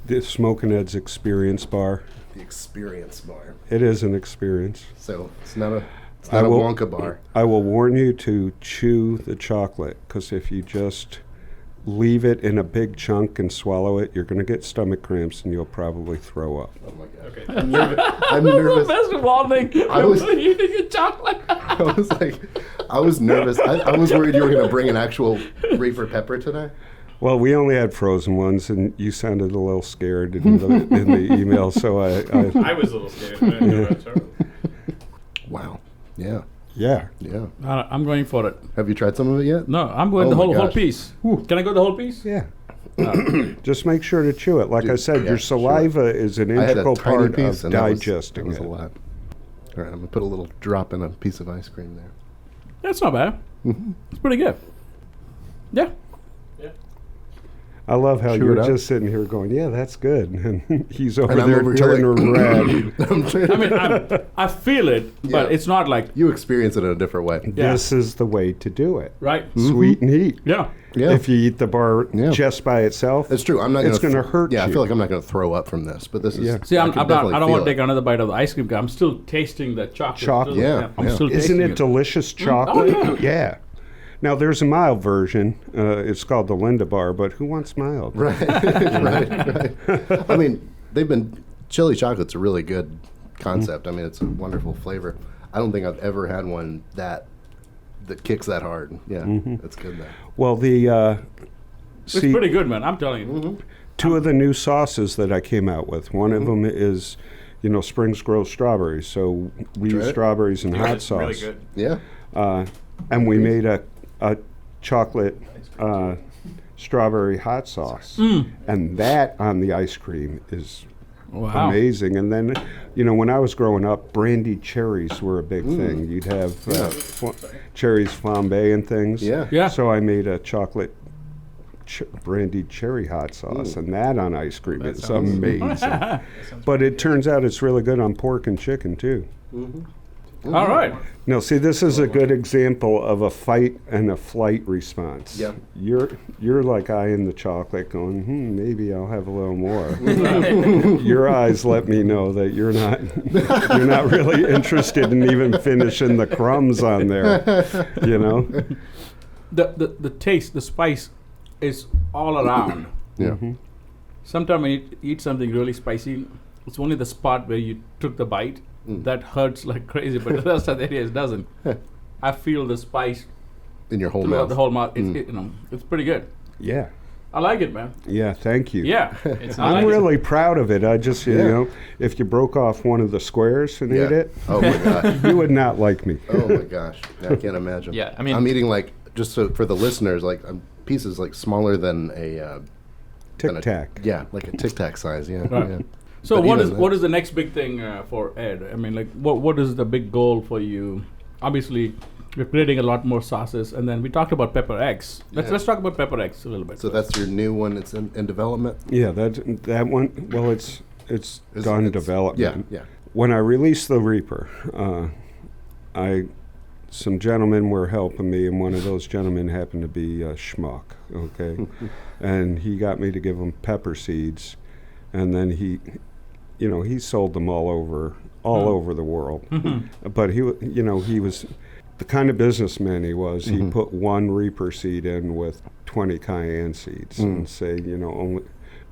The Smokin Ed's Experience Bar. The experience bar. It is an experience. So it's not a Wonka bar. I will warn you to chew the chocolate, because if you just leave it in a big chunk and swallow it, you're going to get stomach cramps and you'll probably throw up. Oh my god. Okay. I'm nervous. Best of all thing. I was eating a chocolate. I was nervous. I was worried you were going to bring an actual Reaper pepper today. Well, we only had frozen ones, and you sounded a little scared in the email, so I was a little scared. Wow. Yeah. Yeah. Yeah. I'm going for it. Have you tried some of it yet? No, I'm going Oh the my whole gosh. piece. Can I go the whole piece? Yeah. Just make sure to chew it. Like I said, yeah, your saliva is an I had a integral tiny part piece, of and that was digesting a it. lot. All right, I'm gonna put a little drop in a piece of ice cream there. That's not bad. It's pretty good. Yeah. I love how Chew you're it up. just sitting here going, "Yeah, that's good," and he's over And I'm there over here turning like- red. I mean, I feel it, but Yeah. it's not like, You experience it in a different way. Yeah. This is the way to do it. right? Sweet and heat. Yeah. Yeah. If you eat the bar Yeah. just by itself, It's true. I'm not. It's gonna gonna hurt Yeah, I you. feel like I'm not gonna throw up from this, but this is. Yeah. See, I I'm can not, definitely I don't feel want to it. take another bite of the ice cream. I'm still tasting the chocolate. Chocolate. Yeah, I'm yeah. still isn't tasting it delicious chocolate? Oh, Yeah. Now there's a mild version. It's called the Linda Bar, but who wants mild? Right. right. I mean, chili chocolate's a really good concept. I mean, it's a wonderful flavor. I don't think I've ever had one that kicks that hard. Yeah, that's good though. Well, the It's pretty good, man. I'm telling you. Mm-hmm. two of the new sauces that I came out with. One of them is, Springs Grow strawberries. So we Try use it. strawberries in hot It's sauce. really good. Yeah. And we made a chocolate strawberry hot sauce. And that on the ice cream is Wow. amazing. And then, when I was growing up, brandied cherries were a big thing. You'd have cherries flambe and things. Yeah. Yeah. So I made a chocolate brandied cherry hot sauce, and that on ice cream is amazing. But it turns out it's really good on pork and chicken too. All right. No, see, this is a good example of a fight and a flight response. Yeah. You're like eyeing the chocolate, going, maybe I'll have a little more. Your eyes let me know that you're not really interested in even finishing the crumbs on there. The taste, the spice is all around. Yeah. Sometimes when you eat something really spicy, it's only the spot where you took the bite that hurts like crazy, but the rest of the area doesn't. I feel the spice In your whole throughout mouth. the whole mouth. It's pretty good. Yeah. I like it, man. Yeah, thank you. Yeah. It's I I'm like it. really proud of it. I just, Yeah. if you broke off one of the squares and Yeah. ate it, Oh my god. you would not like me. Oh my gosh. I can't imagine. Yeah, I mean- I'm eating just so for the listeners, pieces smaller than a. Tic Tac. Yeah, like a Tic Tac size. Yeah. Right. yeah. So But what even is the next big thing for Ed? I mean, what is the big goal for you? Obviously, we're creating a lot more sauces, and then we talked about Pepper X. Let's talk about Pepper X a little bit. So that's your new one. It's in development. Yeah, that one. Well, it's done development. Yeah. When I released the Reaper, some gentlemen were helping me, and one of those gentlemen happened to be a schmuck. Okay, and he got me to give him pepper seeds, and then he sold them all over the world. But he was the kind of businessman he was. He put one Reaper seed in with 20 cayenne seeds and say, only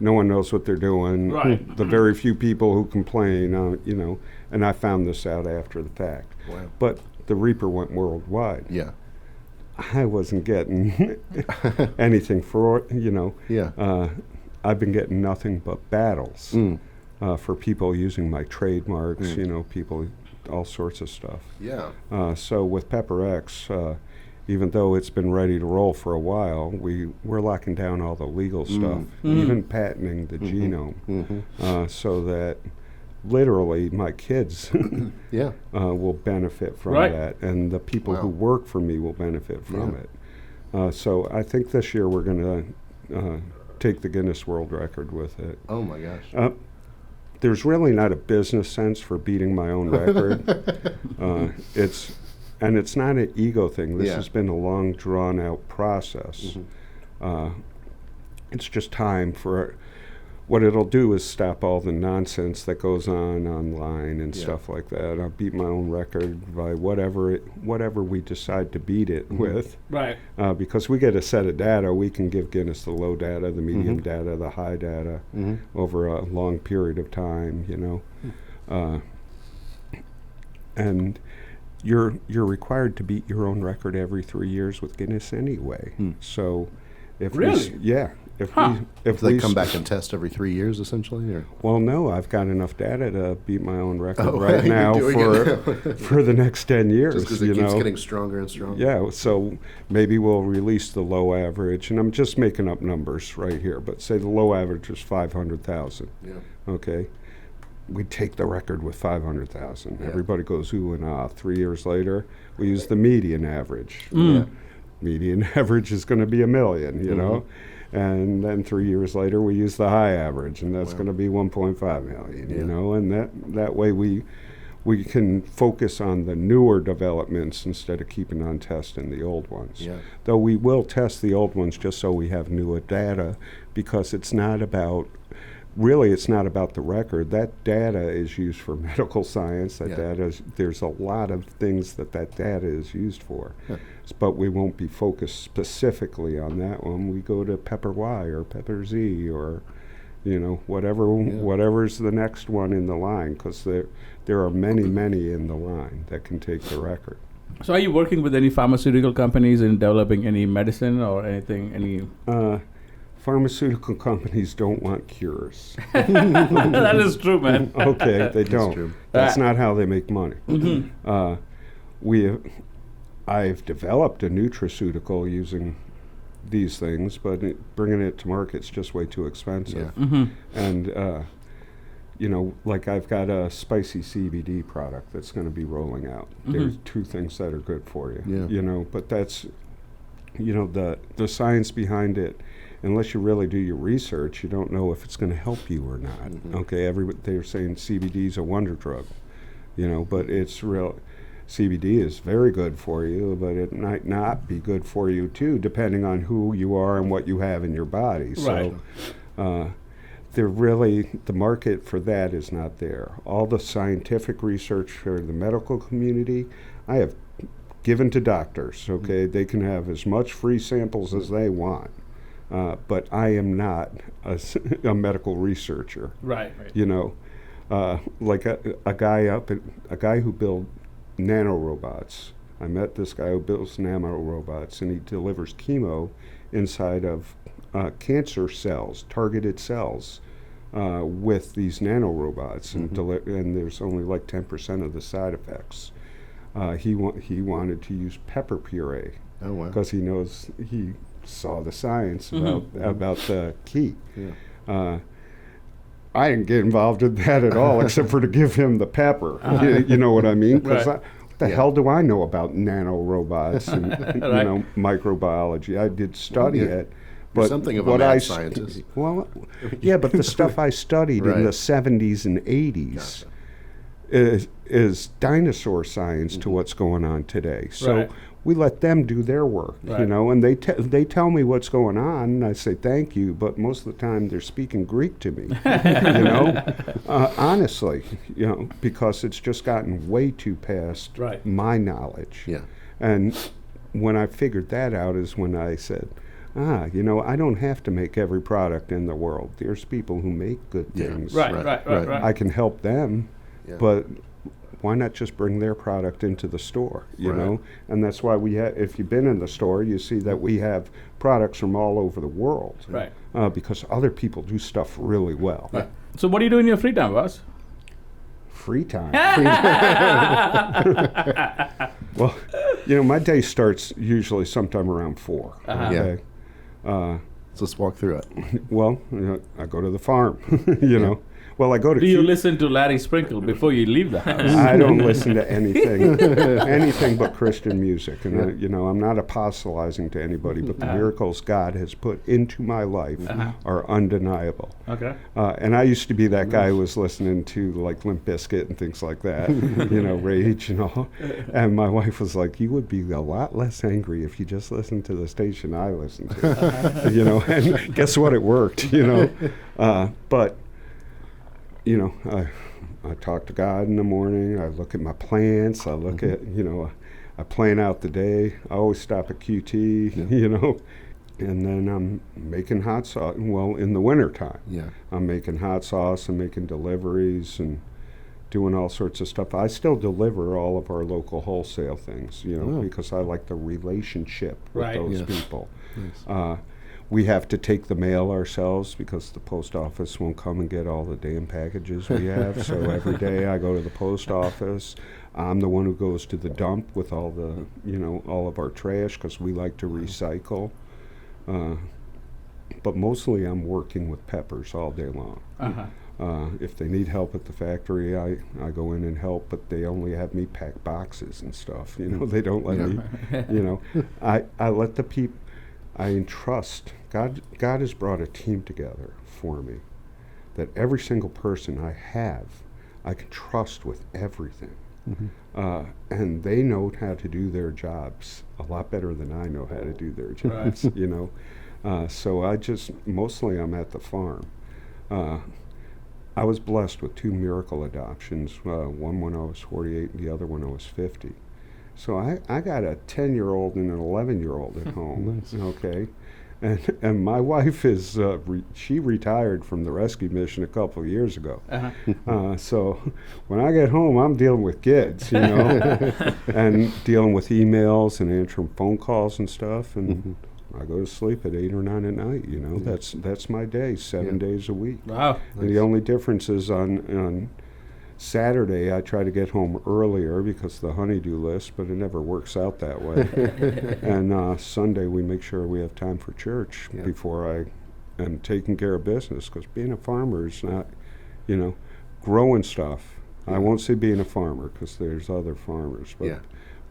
no one knows what they're doing. Right. The very few people who complain, and I found this out after the fact. Wow. But the Reaper went worldwide. Yeah. I wasn't getting anything for it, Yeah. I've been getting nothing but battles for people using my trademarks, people, all sorts of stuff. Yeah. So with Pepper X, even though it's been ready to roll for a while, we're locking down all the legal stuff, even patenting the genome, so that literally my kids Yeah. will benefit from Right. that, and the people who Wow. work for me will benefit from it. So I think this year we're going to take the Guinness World Record with it. Oh my gosh. There's really not a business sense for beating my own record. It's not an ego thing. This Yeah. has been a long, drawn-out process. It's just time for. what it'll do is stop all the nonsense that goes on online and stuff like that. I'll beat my own record by whatever we decide to beat it with. Right. Because we get a set of data, we can give Guinness the low data, the medium data, the high data over a long period of time, you know. And you're required to beat your own record every 3 years with Guinness anyway. So if Really? if They come back and test every 3 years, essentially? Or? well, no, I've got enough data to beat my own record Oh, right you're now doing for the next 10 years. Just because you it keeps know? getting stronger and stronger. Yeah, so maybe we'll release the low average, and I'm just making up numbers right here, but say the low average is 500,000. Yeah. Okay, we take the record with 500,000. Yeah. Everybody goes ooh and ah. 3 years later, we use the median average. Yeah. Median average is going to be 1 million, you know, and then 3 years later we use the high average, and that's going to be 1.5 million, you know, and that way we can focus on the newer developments instead of keeping on testing the old ones. Yeah. Though we will test the old ones just so we have newer data, because it's not about the record. That data is used for medical science. That data there's a lot of things that data is used for. Yeah. But we won't be focused specifically on that one. We go to Pepper Y or Pepper Z or, you know, whatever's the next one in the line, because there are many in the line that can take the record. So are you working with any pharmaceutical companies in developing any medicine or anything, Pharmaceutical companies don't want cures. That is true, man. Okay, they don't. true. That's not how they make money. I've developed a nutraceutical using these things, but bringing it to market's just way too expensive. Yeah. And you know, like I've got a spicy CBD product that's going to be rolling out. There's 2 things that are good for you. Yeah. You know, but that's, you know, the science behind it. Unless you really do your research, you don't know if it's going to help you or not. Okay, they're saying CBD is a wonder drug, you know, but it's real. CBD is very good for you, but it might not be good for you too, depending on who you are and what you have in your body. Right. So, the market for that is not there. All the scientific research for the medical community, I have given to doctors. Okay, they can have as much free samples as they want. But I am not a medical researcher. Right. You know, like a guy who built nanorobots. I met this guy who builds nanorobots, and he delivers chemo inside of cancer cells, targeted cells, with these nanorobots, and there's only like 10% of the side effects. He wanted to use pepper puree. Oh, wow. Because he saw the science about the key. Yeah. I didn't get involved in that at all, except for to give him the pepper. You know what I mean? Because what the hell do I know about nanorobots and you know, microbiology? I did study it. You're But something of a what mad scientist. Well, yeah, but the stuff I studied in the 70s and 80s is dinosaur science to what's going on today. So we let them do their work, you know, and they tell me what's going on, and I say thank you, but most of the time they're speaking Greek to me, you know, honestly, you know, because it's just gotten way too past my knowledge. Yeah. And when I figured that out is when I said, you know, I don't have to make every product in the world. There's people who make good things. Right. I can help them, but why not just bring their product into the store, you know? And that's why if you've been in the store, you see that we have products from all over the world. Right. Because other people do stuff really well. Right. So what do you do in your free time, boss? Free time. Well, you know, my day starts usually sometime around 4. Okay? So let's walk through it. Well, you know, I go to the farm, you know. Well, I go to. Do you listen to Larry Sprinkle before you leave the house? I don't listen to anything but Christian music, and I'm not apostolizing to anybody. But the miracles God has put into my life are undeniable. Okay. And I used to be that guy who was listening to like Limp Bizkit and things like that, Rage and all. And my wife was like, "You would be a lot less angry if you just listened to the station I listened to." And guess what? It worked. But. I talk to God in the morning. I look at my plants. I look at, I plan out the day. I always stop at QT, and then I'm making hot sauce. Well, in the wintertime, I'm making hot sauce and making deliveries and doing all sorts of stuff. I still deliver all of our local wholesale things, because I like the relationship with those people. Nice. We have to take the mail ourselves because the post office won't come and get all the damn packages we have. So every day I go to the post office. I'm the one who goes to the dump with all the, all of our trash because we like to recycle. But mostly I'm working with peppers all day long. If they need help at the factory, I go in and help, but they only have me pack boxes and stuff. They don't let me, I let the people. I entrust, God has brought a team together for me that every single person I have, I can trust with everything. And they know how to do their jobs a lot better than I know how to do their jobs, So mostly I'm at the farm. I was blessed with 2 miracle adoptions, one when I was 48 and the other when I was 50. So I got a 10-year-old and an 11-year-old at home, okay? And my wife is, she retired from the rescue mission a couple of years ago. So when I get home, I'm dealing with kids, and dealing with emails and answering phone calls and stuff. And I go to sleep at 8 or 9 at night, That's my day, 7 days a week. Wow. And the only difference is on Saturday, I try to get home earlier because of the honeydew list, but it never works out that way. And Sunday, we make sure we have time for church before I am taking care of business, because being a farmer is not, growing stuff. I won't say being a farmer because there's other farmers, but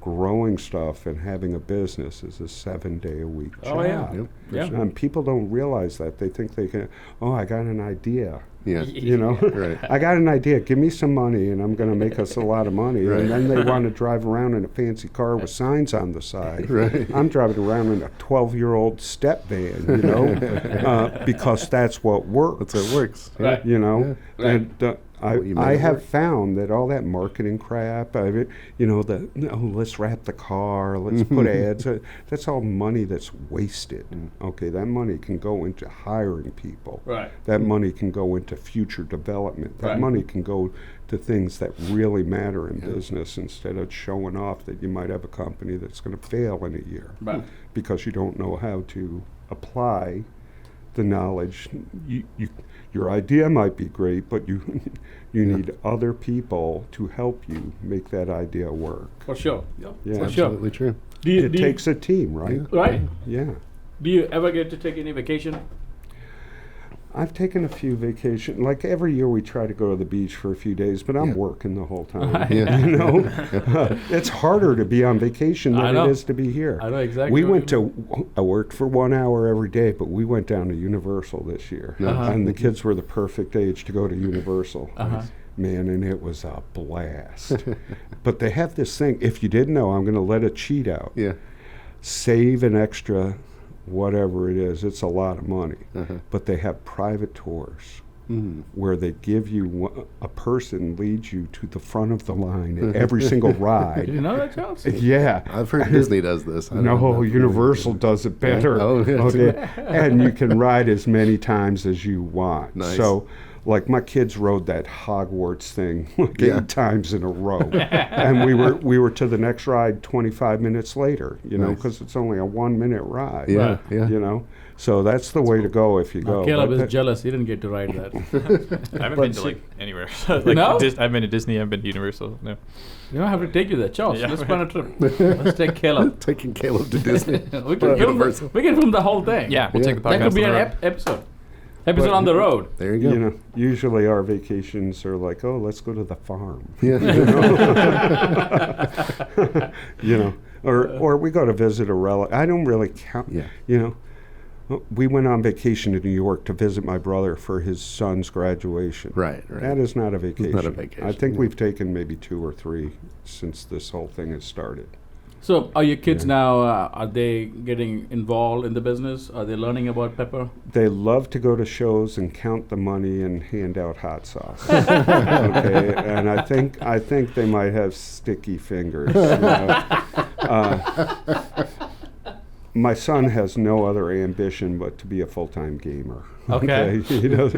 growing stuff and having a business is a 7-day-a-week job. And people don't realize that. They think they can, I got an idea. I got an idea. Give me some money, and I'm going to make us a lot of money. And then they want to drive around in a fancy car with signs on the side. I'm driving around in a 12-year-old step van, because that's what works. That's what works. And I have found that all that marketing crap, let's wrap the car, let's put ads, that's all money that's wasted. Okay, that money can go into hiring people. That money can go into future development. That money can go to things that really matter in business, instead of showing off that you might have a company that's going to fail in a year because you don't know how to apply the knowledge. Your idea might be great, but you need other people to help you make that idea work. For sure. It's absolutely true. It takes a team, right? Right. Yeah. Do you ever get to take any vacation? I've taken a few vacations. Like every year we try to go to the beach for a few days, but I'm working the whole time. It's harder to be on vacation than it is to be here. I know exactly. I worked for 1 hour every day, but we went down to Universal this year. And the kids were the perfect age to go to Universal. Man, and it was a blast. But they have this thing, if you didn't know, I'm going to let a cheat out. Save an extra whatever it is, it's a lot of money. But they have private tours where they give you a person leads you to the front of the line at every single ride. Did you know that, Charles? Yeah. I've heard Disney does this. No, Universal does it better. And you can ride as many times as you want. Nice. So, like, my kids rode that Hogwarts thing 8 times in a row. And we were to the next ride 25 minutes later, because it's only a 1-minute ride. So that's the way to go if you go. Caleb is jealous. He didn't get to ride that. I haven't been to anywhere. No? I've been to Disney. I've been to Universal. No. You don't have to take you there, Charles. Let's plan a trip. Let's take Caleb. Taking Caleb to Disney. we can film the whole thing. Yeah, we'll take the podcast. That could be an episode. Episode on the road. There you go. You know, usually our vacations are like, oh, let's go to the farm. Yeah. You know, or we go to visit a relative. I don't really count. Yeah. You know, we went on vacation to New York to visit my brother for his son's graduation. Right. That is not a vacation. not a vacation, I think yeah. we've taken maybe 2 or 3 since this whole thing has started. So, are your kids now? Are they getting involved in the business? Are they learning about pepper? They love to go to shows and count the money and hand out hot sauce. Okay, and I think they might have sticky fingers. You know? My son has no other ambition but to be a full-time gamer. Okay. You know,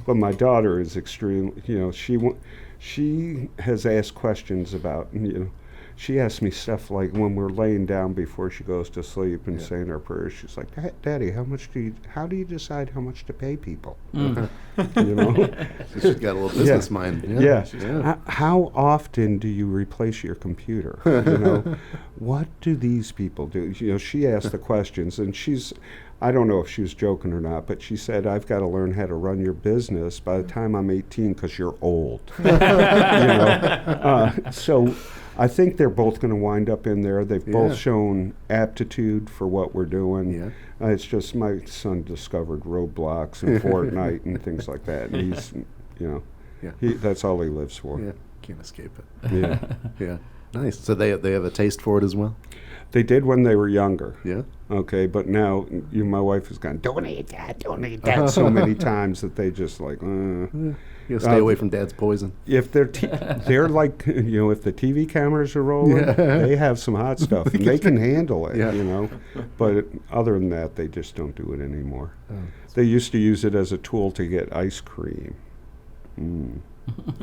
but my daughter is extreme. You know, she has asked questions about, you know. She asks me stuff like when we're laying down before she goes to sleep and saying her prayers. She's like, "Daddy, how do you decide how much to pay people?" You know, She's got a little business mind. yeah. How often do you replace your computer? You know, what do these people do? You know, she asked the questions, and I don't know if she was joking or not, but she said, "I've got to learn how to run your business by the time I'm 18 because you're old." You know, so. I think they're both going to wind up in there. They've both shown aptitude for what we're doing. Yeah. It's just my son discovered Roblox and Fortnite and things like that. And he's, you know, that's all he lives for. Yeah. Can't escape it. Yeah. Yeah. Nice. So they have a taste for it as well? They did when they were younger. Yeah. Okay, but now my wife has gone, don't eat that so many times that they just like, You gotta stay away from Dad's poison. If they're like, you know, if the TV cameras are rolling, they have some hot stuff and they can handle it, you know. But other than that, they just don't do it anymore. They used to use it as a tool to get ice cream.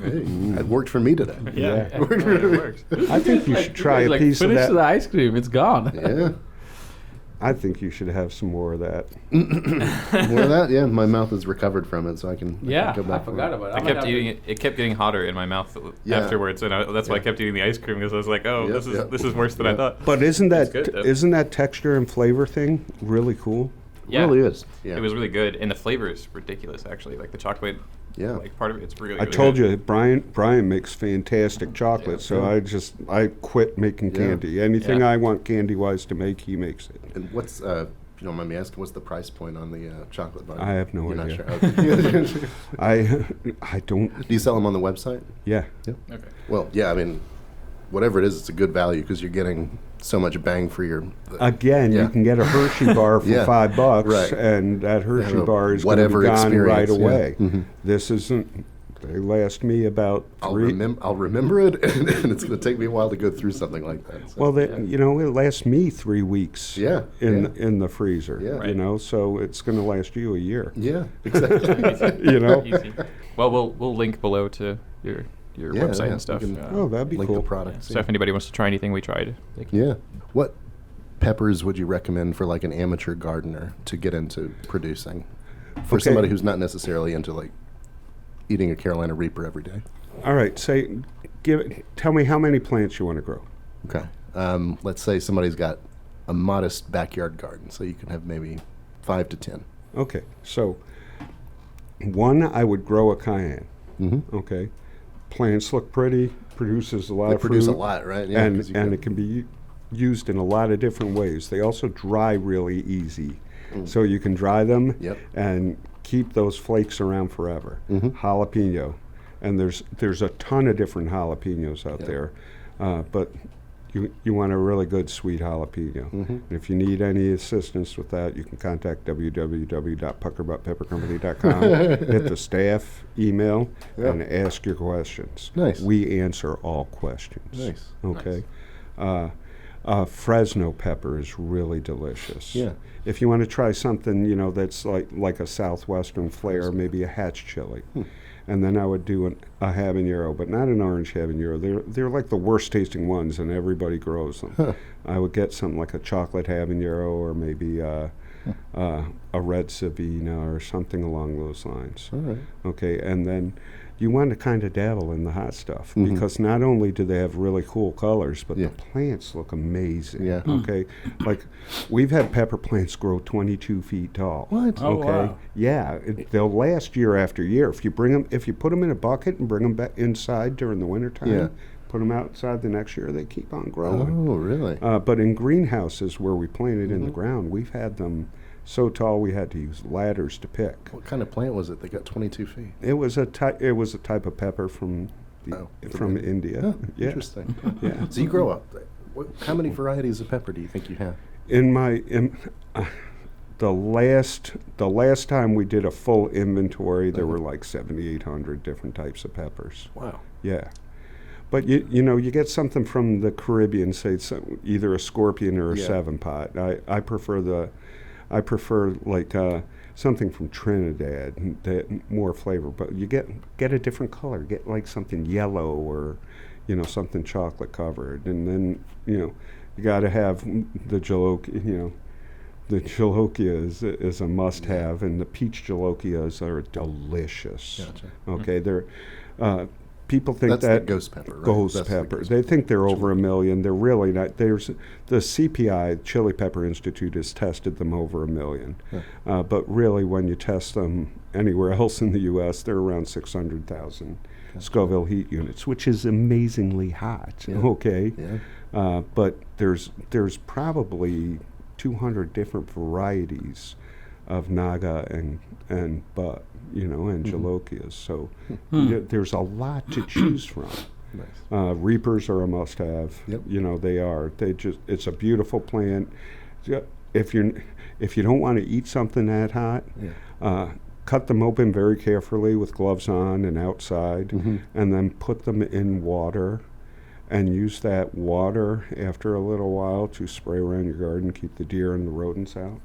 Hey, that worked for me today. Yeah, it works. I think you should try a piece of finish that. the ice cream. It's gone. Yeah. I think you should have some more of that. More of that? Yeah, my mouth is recovered from it, so I can go back I forgot about it. I kept eating it. It kept getting hotter in my mouth afterwards, and that's why I kept eating the ice cream because I was like, "Oh, this is worse than I thought." But isn't good, though. that texture and flavor thing really cool? It really is. Yeah. It was really good, and the flavor is ridiculous. Actually, like the chocolate, like part of it's really. I told you, Brian makes fantastic chocolate, so I quit making candy. Anything I want candy-wise to make, he makes it. And what's, if you don't mind me asking, what's the price point on the chocolate bar? I have no You're idea. Not sure? Okay. I don't. Do you sell them on the website? Yeah. Okay. Well, yeah, I mean, whatever it is, it's a good value because you're getting so much bang for your... Again, you can get a Hershey bar for $5, right. And that Hershey bar is going to whatever be gone right experience, away. Mhm. This isn't... They last me about 3... I'll remember it, and it's going to take me a while to go through something like that. So. Well, you know, it lasts me 3 weeks in the freezer, you know, so it's going to last you a year. Yeah, exactly. You know? Easy. Well, we'll link below to your website and stuff. That'd be link cool. the products. So if anybody wants to try anything we tried, they can. Yeah. What peppers would you recommend for like an amateur gardener to get into producing? For somebody who's not necessarily into like eating a Carolina Reaper every day. All right, tell me how many plants you want to grow. Okay. Let's say somebody's got a modest backyard garden, so you can have maybe 5 to 10. Okay, so one, I would grow a cayenne. Mm-hmm. Okay, plants look pretty, produces a lot of fruit. They produce a lot, right? Yeah, and it can be used in a lot of different ways. They also dry really easy, so you can dry them and keep those flakes around forever. Mm-hmm. Jalapeno, and there's a ton of different jalapenos out there, but you want a really good sweet jalapeno. Mm-hmm. And if you need any assistance with that, you can contact www.puckerbuttpeppercompany.com, hit the staff email, and ask your questions. Nice. We answer all questions. Nice. Okay. Nice. Fresno pepper is really delicious. Yeah. If you want to try something, you know, that's like a southwestern flair, maybe a hatch chili. And then I would do a habanero, but not an orange habanero. They're like the worst tasting ones, and everybody grows them. I would get something like a chocolate habanero, or maybe a red Savina, or something along those lines. All right. Okay, and then you want to kind of dabble in the hot stuff because not only do they have really cool colors, but the plants look amazing. Yeah. Okay. Like we've had pepper plants grow 22 feet tall. What? Oh, Okay. wow. Yeah. They'll last year after year. If you put them in a bucket and bring them back inside during the wintertime, put them outside the next year, they keep on growing. Oh, really? But in greenhouses where we planted in the ground, we've had them so tall we had to use ladders to pick. What kind of plant was it that got 22 feet? It was a type of pepper from India. Oh, Yeah. interesting. Yeah. So you grow up. How many varieties of pepper do you think you have? The last time we did a full inventory, there were like 7,800 different types of peppers. Wow. Yeah. But you get something from the Caribbean, say either a scorpion or a seven pot. I prefer like something from Trinidad, that more flavor. But you get a different color. Get like something yellow or something chocolate covered, and then you got to have the jalokia. The jalokia is a must-have, and the peach jalokias are delicious. Gotcha. Okay, they're people think That's that the ghost pepper, right? Ghost That's the pepper. ghost They think they're over 1 million. They're really not. There's the CPI, Chili Pepper Institute, has tested them over 1 million. But really, when you test them anywhere else in the U.S., they're around 600,000 Scoville heat units, which is amazingly hot. Yeah. Okay. Yeah. But there's probably 200 different varieties of Naga and butt, and jalokias. So there's a lot to choose from. Nice. Reapers are a must-have. Yep. They are. It's a beautiful plant. If you don't want to eat something that hot, cut them open very carefully with gloves on and outside, and then put them in water. And use that water after a little while to spray around your garden, keep the deer and the rodents out.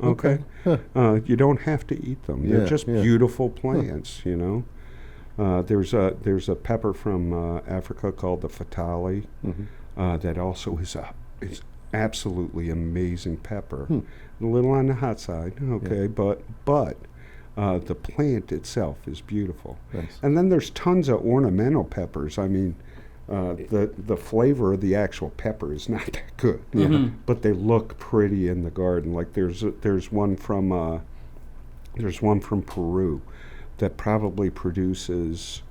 Okay. You don't have to eat them. They're just beautiful plants. There's a pepper from Africa called the fatali that also is absolutely amazing pepper. A little on the hot side, but the plant itself is beautiful. Nice. And then there's tons of ornamental peppers. I mean. The flavor of the actual pepper is not that good, but they look pretty in the garden. Like there's one from Peru that probably produces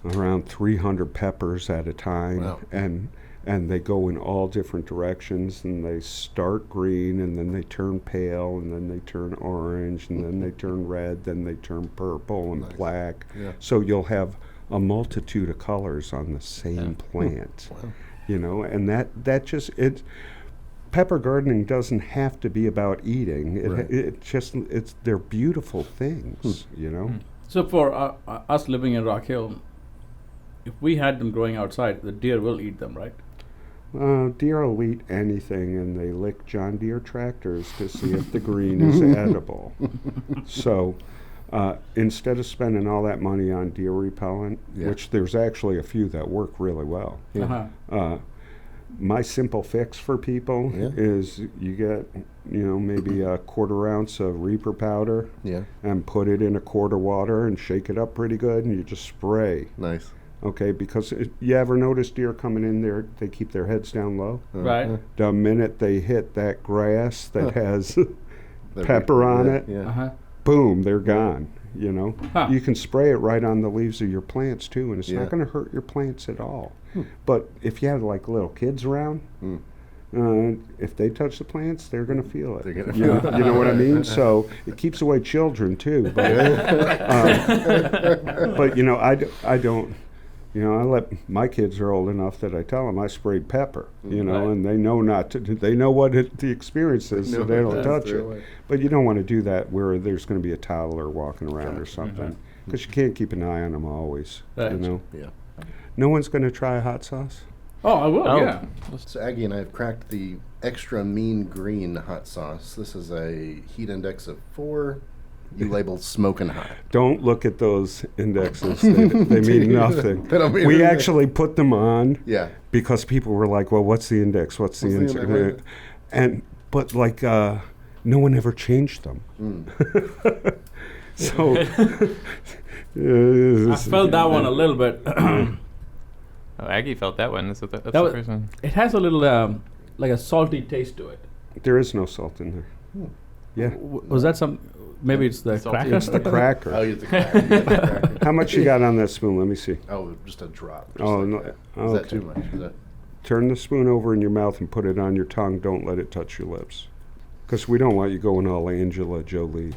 around 300 peppers at a time, wow. and they go in all different directions, and they start green, and then they turn pale, and then they turn orange, and then they turn red, then they turn purple and black. Yeah. So you'll have a multitude of colors on the same plant, Wow. And that just pepper gardening doesn't have to be about eating. They're beautiful things, So for us living in Rock Hill, if we had them growing outside, the deer will eat them, right? Deer will eat anything, and they lick John Deere tractors to see if the green is edible. So. Instead of spending all that money on deer repellent, which there's actually a few that work really well, my simple fix for people is you get, maybe a 1/4 ounce of Reaper powder and put it in a quart of water and shake it up pretty good, and you just spray. Nice. Okay, because you ever notice deer coming in there, they keep their heads down low? Right. The minute they hit that grass that has pepper on it, boom, they're gone, You can spray it right on the leaves of your plants, too, and it's not going to hurt your plants at all. But if you have, like, little kids around, if they touch the plants, they're going to feel it. You know what I mean? So it keeps away children, too. But, I don't... I let my kids are old enough that I tell them I sprayed pepper, and they know not to. They know what the experience is, so they don't touch it. But you don't want to do that where there's going to be a toddler walking around or something, because you can't keep an eye on them always. Right. Yeah. No one's going to try hot sauce. Oh, I will. Yeah. So Aggie and I have cracked the extra mean green hot sauce. This is a heat index of 4. You labeled smoking hot. Don't look at those indexes. They mean nothing. They don't mean we anything. actually put them on because people were like, well, what's the index? What's the index? But no one ever changed them. So I felt that one a little bit. Oh, Aggie felt that one. That's That the was- first one. It has a little like a salty taste to it. There is no salt in there. Yeah. Was that some? Maybe it's the Salty. cracker. It's the cracker. Oh, it's a cracker. How much you got on that spoon? Let me see. Oh, just a drop. Just Oh, like no. that. Oh, Is that okay. too much? Is that? Turn the spoon over in your mouth and put it on your tongue. Don't let it touch your lips. Because we don't want you going all Angela Jolie.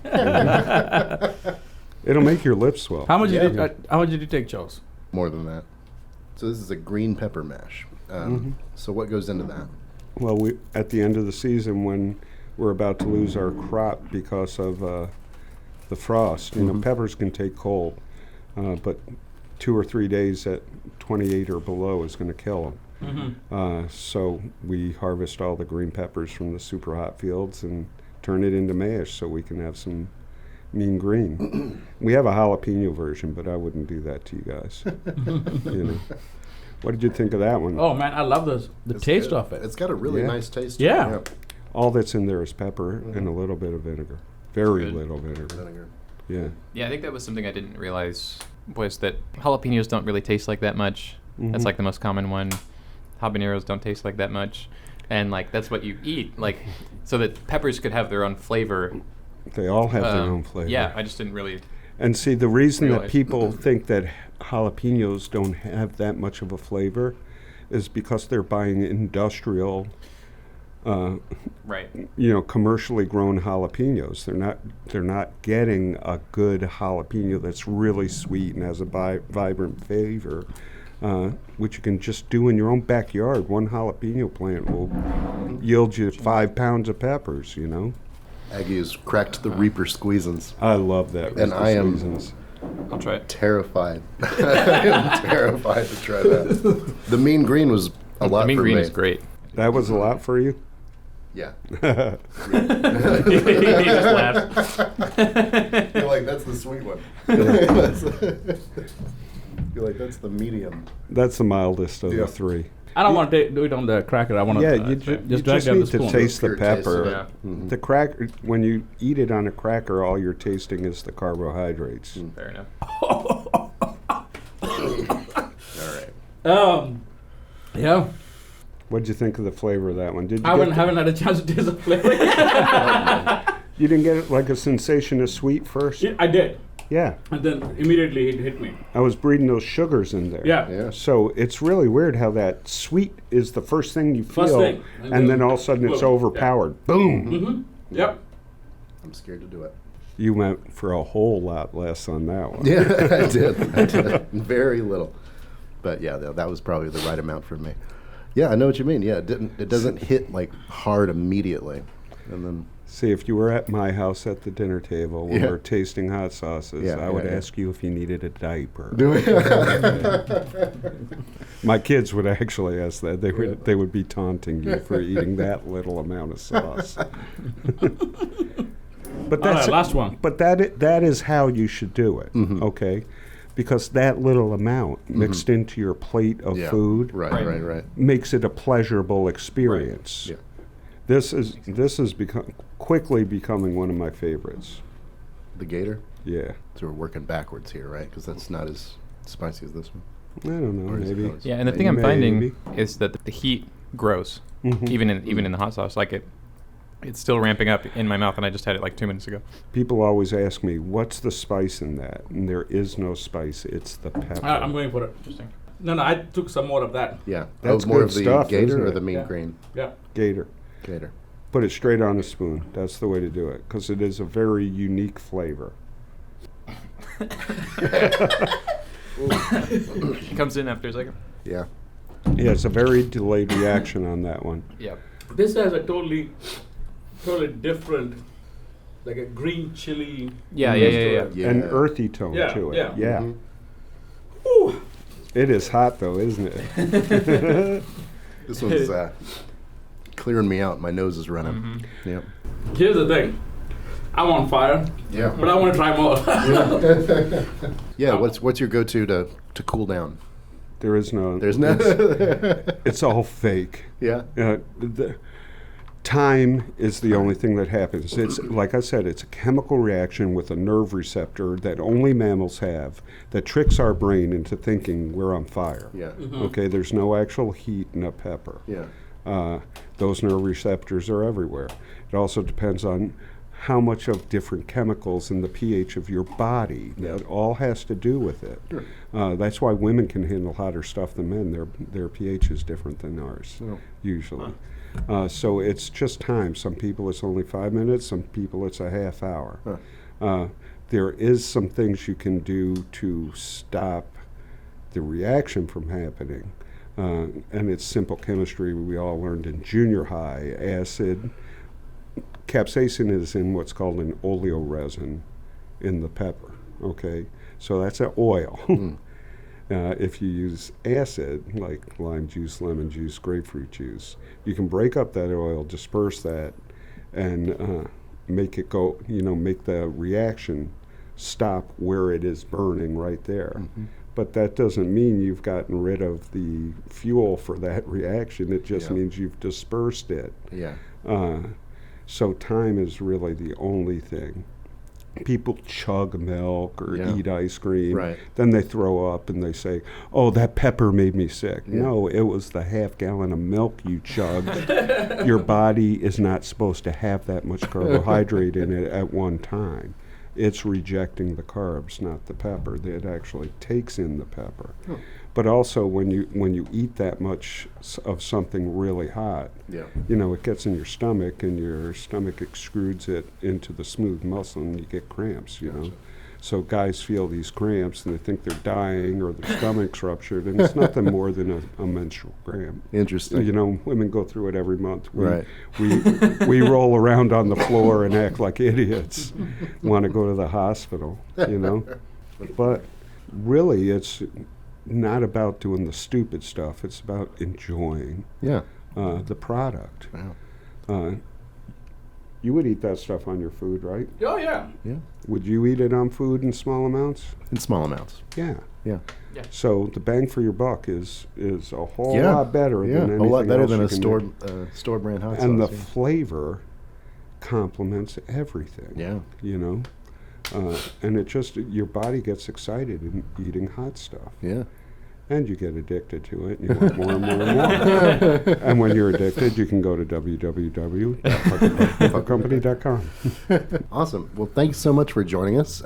It'll make your lips swell. How much Yeah. how much did you take, Charles? More than that. So this is a green pepper mash. So what goes into that? Well, we at the end of the season when we're about to lose our crop because of the frost, you know, peppers can take cold, but 2 or 3 days at 28 or below is going to kill them. So we harvest all the green peppers from the super hot fields and turn it into mash so we can have some mean green. We have a jalapeno version, but I wouldn't do that to you guys. You know. What did you think of that one? Oh man, I love the It's taste good. of it. It's got a really Yeah. nice taste. to Yeah. it. All that's in there is pepper and a little bit of vinegar. Very Good. little vinegar. Vinegar. Yeah. Yeah, I think that was something I didn't realize was that jalapenos don't really taste like that much. That's like the most common one. Habaneros don't taste like that much. And like that's what you eat. Like so that peppers could have their own flavor. They all have their own flavor. Yeah, I just didn't really And see, the reason that Realize. people think that jalapenos don't have that much of a flavor is because they're buying industrial, right. commercially grown jalapenos. They're not getting a good jalapeno that's really sweet and has a vibrant flavor, which you can just do in your own backyard. One jalapeno plant will yield you 5 pounds of peppers. Aggie has cracked the Reaper squeezins. I love that. And I am- Reasons. I'll try it. Terrified. I am terrified to try that. The mean green was a lot The mean for green me. is great. That was a lot for you. Yeah. He just laughs. You're like, that's the sweet one. You're like, that's the medium. That's the mildest of Yeah. the three. I don't want to do it on the cracker. I want to Yeah, you just drag just down need the to spoon. taste the Pure taste of pepper. it. Yeah. The cracker, when you eat it on a cracker, all you're tasting is the carbohydrates. Fair enough. All right. Yeah. What'd you think of the flavor of that one? Did you I get haven't had a chance to taste the flavor. you didn't get like a sensation of sweet first? Yeah, I did, Yeah. and then immediately it hit me. I was breeding those sugars in there. Yeah. Yeah. So it's really weird how that sweet is the first thing you feel, First thing. and then all of a sudden it's Boom. overpowered. Boom! Mm-hmm. Yep. I'm scared to do it. You went for a whole lot less on that one. Yeah, I did. Very little. But yeah, that was probably the right amount for me. Yeah, I know what you mean. Yeah, it doesn't hit like hard immediately. And then See, if you were at my house at the dinner table when Yeah. we're tasting hot sauces, Yeah, I would yeah. ask you if you needed a diaper. do it. My kids would actually ask that. They would be taunting you for eating that little amount of sauce. But All that's right, last one. But that is how you should do it, okay? Because that little amount mixed into your plate of Yeah. food Right. makes it a pleasurable experience. Yeah. This is quickly becoming one of my favorites. The gator. Yeah. So we're working backwards here, right? Because that's not as spicy as this one. I don't know, Or is it maybe. always- Yeah, and the thing I'm finding Maybe. is that the heat grows Mhm. even in the hot sauce. Like it's still ramping up in my mouth, and I just had it like 2 minutes ago. People always ask me, what's the spice in that? And there is no spice, it's the pepper. I'm going for it. Interesting. No, I took some more of that. Yeah. That's more good of the stuff, gator isn't or it? the mean Yeah. green? Yeah. Gator. Gator. Put it straight on a spoon. That's the way to do it, because it is a very unique flavor. It comes in after a second. Yeah. Yeah, it's a very delayed reaction on that one. Yep. This has a totally different, like a green chili. Yeah. Yeah. An earthy tone Yeah, to it. yeah. Yeah. Mhm. Ooh. It is hot though, isn't it? This one's clearing me out. My nose is running. Mm-hmm. Yep. Here's the thing. I'm on fire, Yeah. but I want to try more. Yeah. What's your go-to to cool down? There is no. There's no. It's all fake. Yeah. Time is the only thing that happens. It's like I said, it's a chemical reaction with a nerve receptor that only mammals have that tricks our brain into thinking we're on fire. Yeah. Okay, there's no actual heat in a pepper. Yeah. Those nerve receptors are everywhere. It also depends on how much of different chemicals in the pH of your body. Yeah. That all has to do with it. Sure. That's why women can handle hotter stuff than men. Their pH is different than ours, Oh. usually. So it's just time. Some people it's only 5 minutes, some people it's a half hour. There is some things you can do to stop the reaction from happening. And it's simple chemistry we all learned in junior high. Acid, capsaicin is in what's called an oleoresin in the pepper, okay? So that's an oil. If you use acid, like lime juice, lemon juice, grapefruit juice, you can break up that oil, disperse that, and make it go, make the reaction stop where it is burning right there. But that doesn't mean you've gotten rid of the fuel for that reaction. It just means you've dispersed it. Yeah. So time is really the only thing. People chug milk or eat ice cream. Right. Then they throw up and they say, oh, that pepper made me sick. Yeah. No, it was the half gallon of milk you chugged. Your body is not supposed to have that much carbohydrate in it at one time. It's rejecting the carbs, not the pepper. It actually takes in the pepper. Oh. But also, when you eat that much of something really hot, it gets in your stomach, and your stomach extrudes it into the smooth muscle, and you get cramps. So guys feel these cramps, and they think they're dying or their stomach's ruptured, and it's nothing more than a menstrual cramp. Interesting. Women go through it every month. Right. We roll around on the floor and act like idiots, want to go to the hospital, But really, it's not about doing the stupid stuff. It's about enjoying the product. Wow. You would eat that stuff on your food, right? Oh, yeah. Yeah. Would you eat it on food in small amounts? In small amounts. Yeah. Yeah. So the bang for your buck is a whole Yeah. lot better than anything a whole lot better else than you a can store brand hot and sauce. the flavor complements everything. Yeah. And it just, your body gets excited in eating hot stuff. Yeah. And you get addicted to it, and you want more and more and more. And when you're addicted, you can go to www.puckerbuttpeppercompany.com. Awesome. Well, thanks so much for joining us.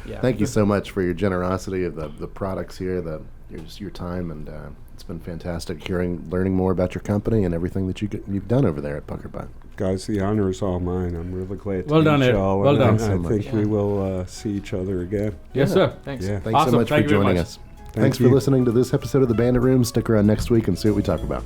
Thank you so much for your generosity of the products here, your time, and it's been fantastic learning more about your company and everything that you've done over there at Puckerbutt. Guys, the honor is all mine. I'm really glad to Well done, meet Ed. y'all. Well done. I think we will see each other again. Yes, sir. Thanks. Yeah. Thanks Awesome. so much Thank for you very joining much. us. Thanks for listening to this episode of the Bandit Room. Stick around next week and see what we talk about.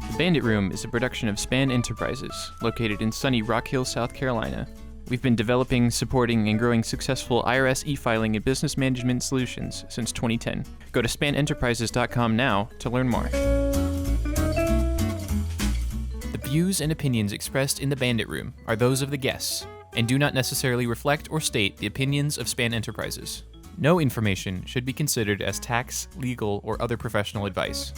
The Bandit Room is a production of Span Enterprises, located in sunny Rock Hill, South Carolina. We've been developing, supporting, and growing successful IRS e-filing and business management solutions since 2010. Go to spanenterprises.com now to learn more. The views and opinions expressed in the Bandit Room are those of the guests, and do not necessarily reflect or state the opinions of Span Enterprises. No information should be considered as tax, legal, or other professional advice.